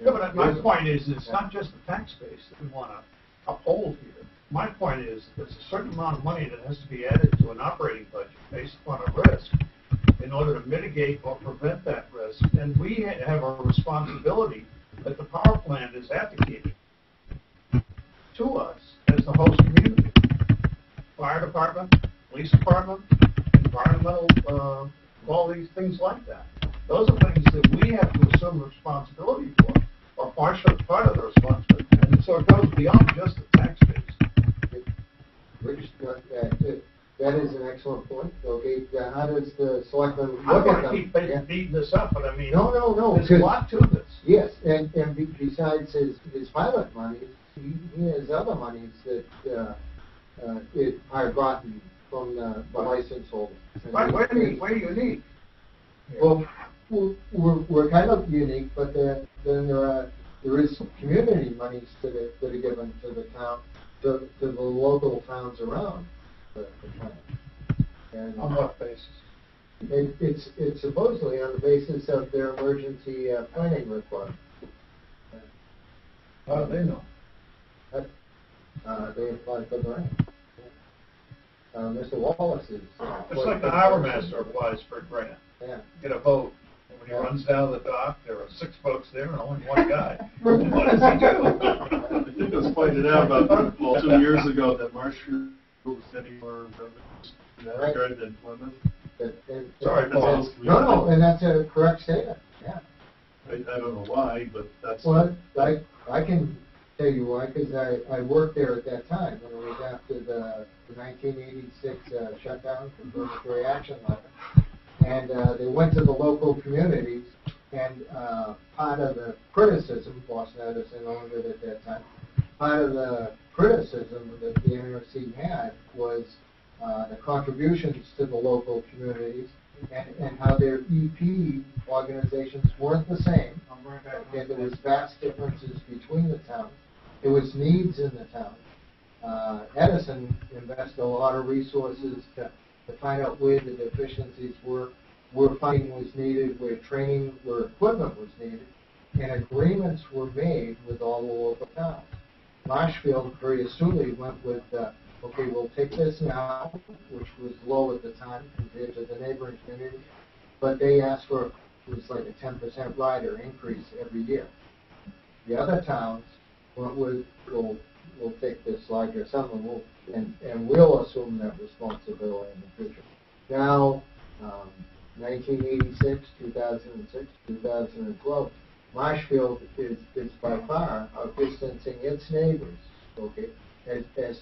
Yeah, but my point is, it's not just the tax base that we want to uphold here. My point is, there's a certain amount of money that has to be added to an operating budget based upon a risk in order to mitigate or prevent that risk. And we have a responsibility that the power plant is advocating to us as the host community. Fire department, police department, environmental all these things like that. Those are things that we have to assume responsibility for, or part of the responsibility. And so it goes beyond just the tax base. Rich, that is an excellent point. Okay, how does the selectmen I look don't at want them? to keep beating this up, but I mean, No, there's a because- lot to this. Yes, and besides his pilot money, he has other monies that are gotten from the license holder. We're unique. Well, we're kind of unique, but then there is there monies that are given to the town, to the local towns around the town. And On what basis? it's supposedly on the basis of their emergency planning requirement. How do they know? They apply for grant. Mr. Wallace is. It's like the harbor master applies for a grant. Yeah. Get a boat, and when he runs down the dock, there are 6 boats there and only one guy. What does he do? I think it was pointed out about 2 years ago that Marshfield was getting more revenues in that regard than Plymouth. Sorry, Paul. No, and that's a correct statement, yeah. I don't know why, but that's. Well, I can tell you why, because I worked there at that time, when it was after the 1986 shutdown, confirmatory action letter. And they went to the local communities, and part of the criticism, Boston Edison owned it at that time, part of the criticism that the NRC had was the contributions to the local communities and how their EP organizations weren't the same. And there was vast differences between the towns. There was needs in the town. Edison invested a lot of resources to find out where the deficiencies were, where funding was needed, where training, where equipment was needed, and agreements were made with all the local towns. Marshfield very astutely went with, okay, we'll take this now, which was low at the time compared to the neighboring communities, but they asked for, it was like a 10% rider increase every year. The other towns went with, we'll take this larger sum and we'll assume that responsibility in the future. Now, 1986, 2006, 2012, Marshfield is by far outdistancing its neighbors, okay, as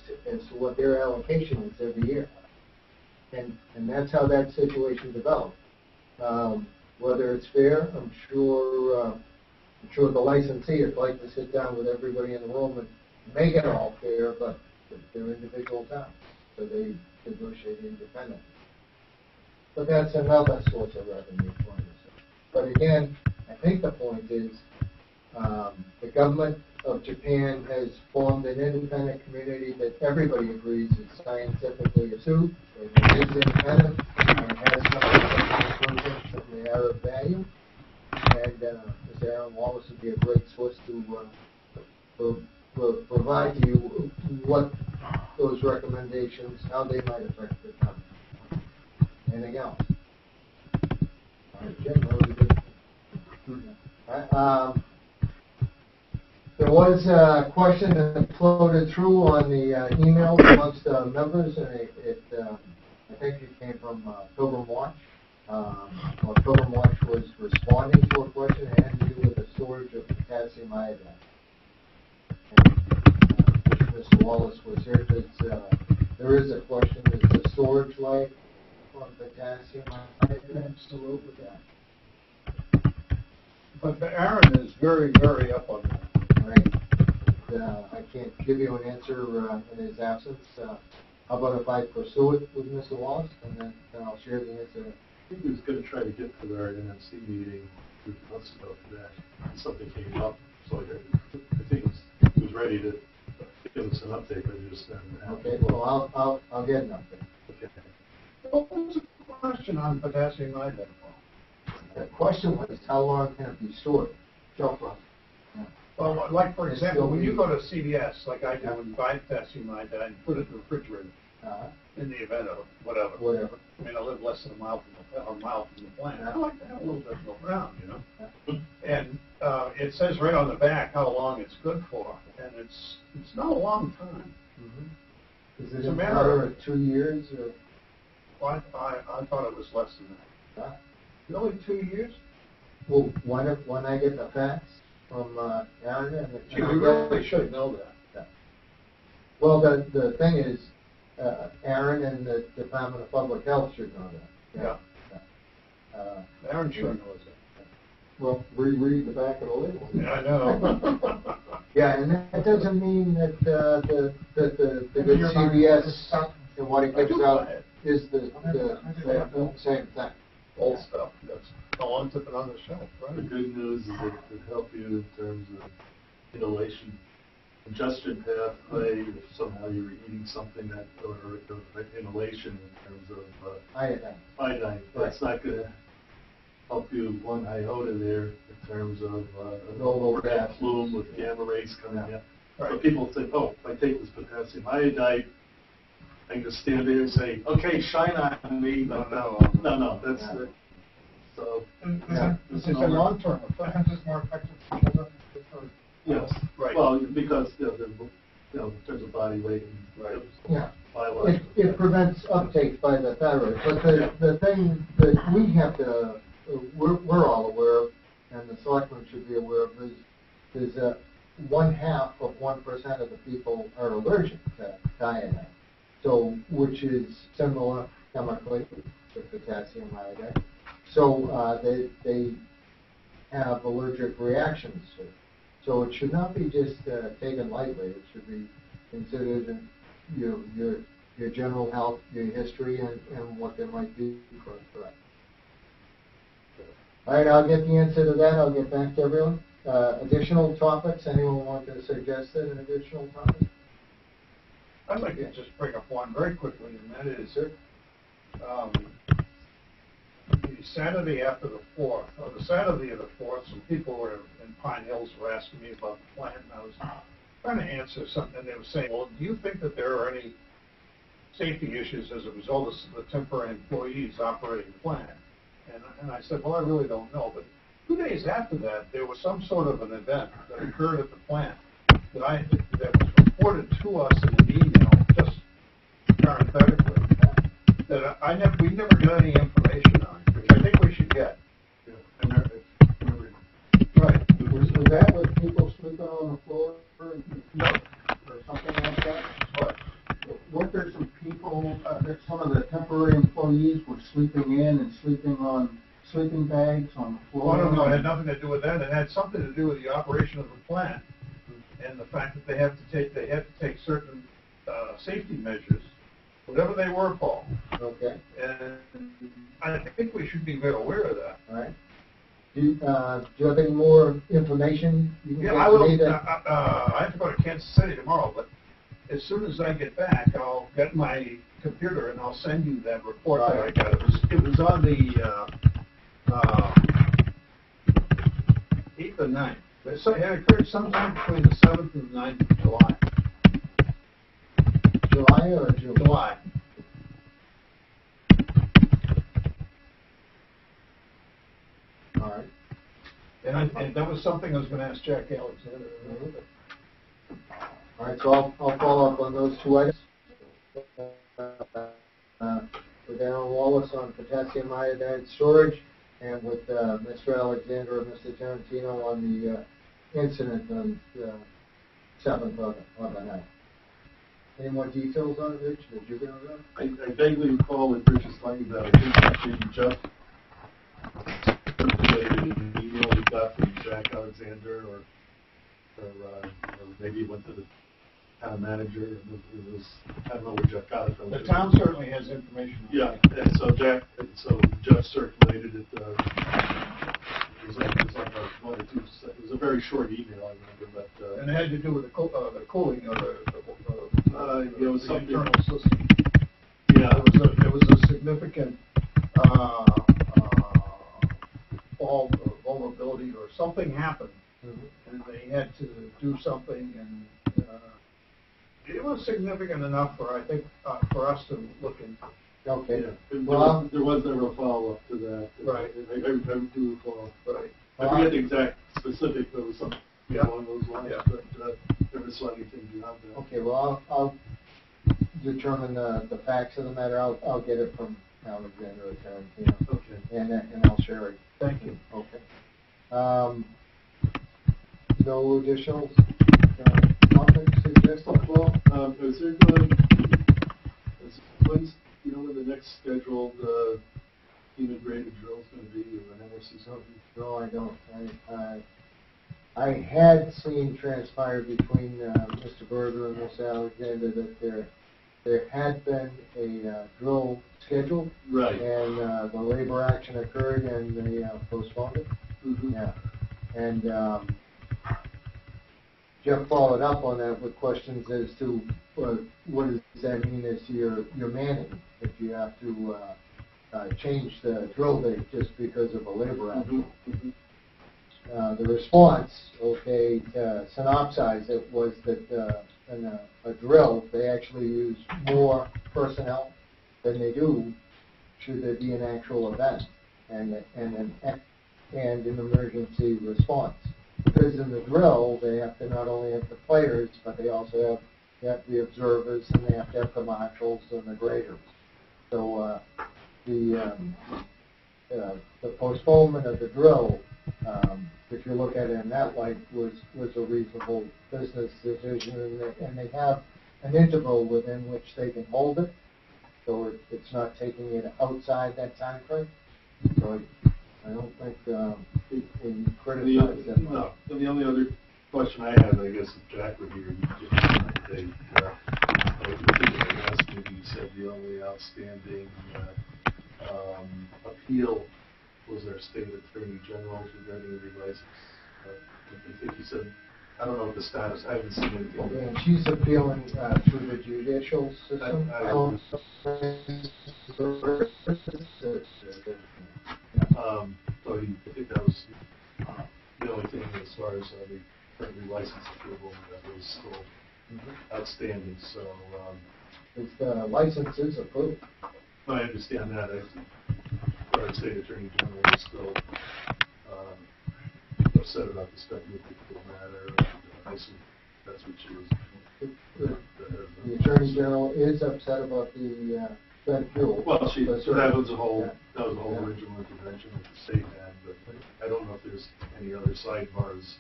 to what their allocation is every year. And that's how that situation developed. Whether it's fair, I'm sure the licensee would like to sit down with everybody in the room and make it all fair, but they're individual towns, so they negotiate independently. But that's another source of revenue for us. But again, I think the point is the government of Japan has formed an independent community that everybody agrees is scientifically astute, it is independent, and it has come to some conclusions that they are of value. And Mr. Aaron Wallace would be a great source to provide to you what those recommendations, how they might affect the town. Anything else? All right, Jim, that was a good. There was a question that floated through on the emails amongst members, and I think it came from Pilgrim Watch. Pilgrim Watch was responding to a question that had to do with the storage of potassium iodide. And, Mr. Wallace was here. There is a question: is the storage life on potassium iodide? Absolutely. But Aaron is very, very up on that. Right. I can't give you an answer in his absence. How about if I pursue it with Mr. Wallace, and then I'll share the answer. I think he was going to try to get to our NMC meeting 2 months ago for that. And something came up, so I think he was ready to give us an update, but he just then. Okay, well, I'll get an update. Okay. What was the question on potassium iodide? The question was, how long can it be stored? Shelf life. Well, like for example, when you go to CVS, like I do, and buy potassium iodide and put it in the refrigerator in the event of whatever. Whatever. I mean, I live less than a mile from the plant. I like to have a little bit of around, you know. And it says right on the back how long it's good for, and it's not a long time. Mm-hmm. Is It's it a a matter matter of- of 2 years or? Well, I thought it was less than that. Really, 2 years? Well, when I get the facts from Aaron and Gee, we really should know that. Well, the thing is, Aaron and the Department of Public Health should know that. Aaron sure knows that. Well, reread the back of the label. Yeah, I know. Yeah, and that doesn't mean that the good You're buying CVS stuff. and what it I gives do out buy it. is the same thing. Old stuff, that's how long it's been on the shelf, The right? good news is that it could help you in terms of inhalation, congestion pathway, if somehow you're eating something that, or inhalation in terms of Iodine. iodine. That's not gonna help you one iota there in terms of an No low overhead gas. plume with gamma rays coming in. Right. But people think, oh, if I take this potassium iodide, I can just stand there and say, okay, shine on me, but no, that's Yeah. the, so, It's a long-term effect. Isn't this more effective for children? yes. Right. Well, because, in terms of body weight and Right. Yeah. biological. It prevents uptake by the thyroid, but the thing that we have to, we're all aware of, and the selectmen should be aware of, is that 0.5% of the people are allergic to iodine. So, which is similar chemically to potassium iodide. So, they have allergic reactions to it. So it should not be just taken lightly. It should be considered in your general health, your history, and what there might be for it. All right, I'll get the answer to that. I'll get back to everyone. Additional topics? Anyone want to suggest an additional topic? I'd like to just bring up one very quickly, and that is, the Saturday after the 4th, or the Saturday of the 4th, some people were in Pine Hills were asking me about the plant, and I was trying to answer something, and they were saying, well, do you think that there are any safety issues as a result of the temporary employees operating the plant? And I said, well, I really don't know, but 2 days after that, there was some sort of an event that occurred at the plant that was reported to us in an email, just parenthetically, that we never got any information on, which I think we should get. Right. Was that with people sleeping on the floor or something like that? But Weren't there some people, that some of the temporary employees were sleeping in and sleeping on sleeping bags on the floor? I don't know, it had nothing to do with that, it had something to do with the operation of the plant, and the fact that they had to take certain safety measures, whatever they were, Paul. Okay. And I think we should be very aware of that. All right. Do you have any more information you can Yeah, get I to will. me? I have to go to Kansas City tomorrow, but as soon as I get back, I'll get my computer and I'll send you that report that I got. It was on the 8th or 9th. It occurred sometime between the 7th and the 9th of July. July or June? July. All right. And that was something I was going to ask Jack Alexander. All right, so I'll follow up on those two items. With Aaron Wallace on potassium iodide storage, and with Mr. Alexander and Mr. Tarantino on the incident on the 7th of the night. Any more details on it, Rich? Did you get on that? I vaguely recall that Rich was talking about, I think actually Jeff circulated an email we got from Jack Alexander, or maybe it went to the town manager, and it was, I don't know where Jeff got it from. The town certainly has information. on Yeah, that. and so Jeff circulated it, it was like a 1 or 2, it was a very short email, I remember, but, And it had to do with the cooling of it was the something- internal system. yeah. There was a significant vulnerability, or something happened, and they had to do something, and it was significant enough for, I think, for us to look into. Okay. Yeah, Well, there was never a follow-up to that. Right. I do recall. Right. I forget the exact specific, there was something Yeah. along those lines, Yeah. but never saw anything beyond that. okay, well, I'll determine the facts of the matter. I'll get it from Alexander Tarantino. Okay, And I'll share it. thank you. Okay. No additional topics suggested, Paul? Is there going, when's, you know, when the next scheduled, integrated drill is going to be, or whenever this is over? No, I don't. I had seen transpire between Mr. Berger and Ms. Alexander that there had been a drill scheduled, Right. and the labor action occurred and they postponed it. Mm-hmm. Yeah. And Jeff followed up on that with questions as to what does that mean as to your manning, if you have to change the drill date just because of a labor action. Mm-hmm. The response, okay, to synopsize it, was that in a drill, they actually use more personnel than they do should there be an actual event and an emergency response. Because in the drill, they have to not only have the players, but they also have the observers, and they have to have the marshals and the graders. So the postponement of the drill, if you look at it in that light, was a reasonable business decision, and they have an interval within which they can hold it, so it's not taking it outside that time frame. So I don't think he criticized that much. No, and the only other question I have, I guess, if Jack were here, maybe you said the only outstanding appeal was our state attorney general's regarding the license. I think you said, I don't know what the status, I haven't seen anything. Okay, and she's appealing through the judicial system. So I think that was the only thing as far as the currently license approval that was still outstanding. So The license is approved. I understand that. Our state attorney general is still upset about the speculative matter. I assume that's what she was. The attorney general is upset about the spent fuel. Well, that was a whole Yeah. original intervention that the state had, but I don't know if there's any other sidebars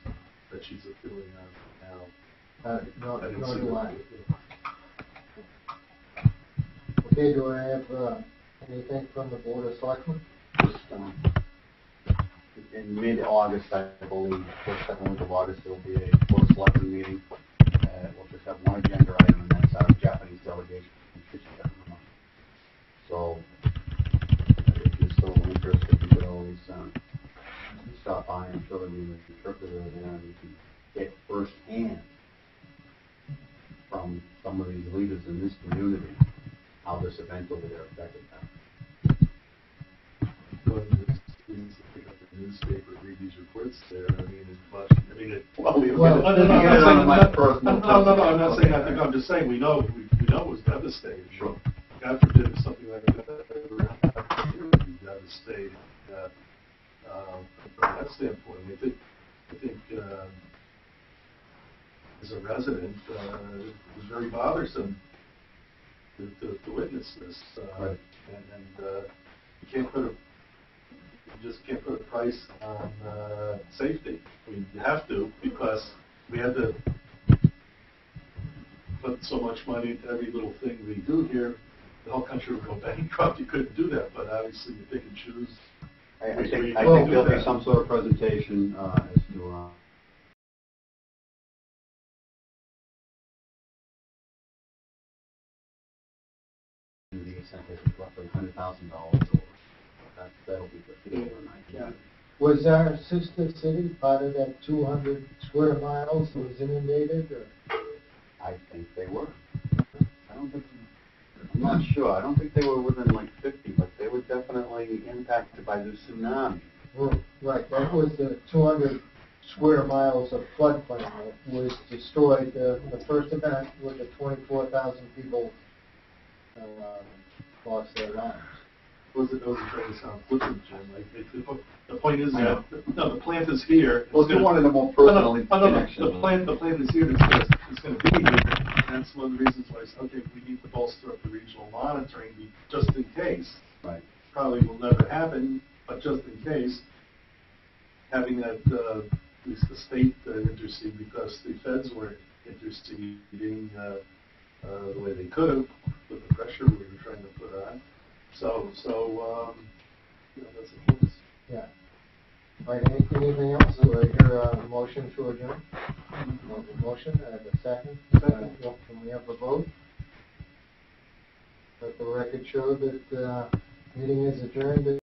that she's appealing on now. Nor I didn't do see I. that. Okay, do I have anything from the Board of Selectmen? Just, in mid-August, I believe, first, second week of August, there will be a Board of Selectmen meeting. We'll just have one agenda item, and that's our Japanese delegation from Kitchen. So, if you're still interested, you could always stop by. I'm sure there'll be an interpreter there, and you can get firsthand from some of these leaders in this community how this event over there affected them. Newspaper, read these reports there. I mean, it's much. I mean, Well, I'm not saying. I think I'm just saying we know it was devastating. Sure. God forbid if something like that ever happened, it would be devastating. From that standpoint, I think as a resident, it was very bothersome to witness this, Right. and you just can't put a price on safety. I mean, you have to, because we had to put so much money into every little thing we do here. The whole country would go bankrupt. You couldn't do that, but obviously you pick and choose. I think there'll be some sort of presentation as to the incentive is roughly $100,000. That'll be good. Yeah. Was our sister city part of that 200 square miles that was inundated? Or? I think they were. I'm not sure. I don't think they were within like 50, but they were definitely impacted by the tsunami. Well, right, that was the 200 square miles of floodplain that was destroyed. The first event was the 24,000 people lost their lives. Was it trying to sound flippant, Jim? Like, the point is that the plant is here. Well, you wanted a more personal connection. The plant is here. It's just is going to be here. And that's one of the reasons why I said, okay, we need to bolster up the regional monitoring just in case. Right. Probably will never happen, but just in case, having that, at least the state intercede, because the feds weren't interceding the way they could have with the pressure we were trying to put on. So that's a plus. Yeah. All right, anything else? Do I hear a motion to adjourn? Motion, a second? Second. Can we have a vote? Let the record show that meeting is adjourned.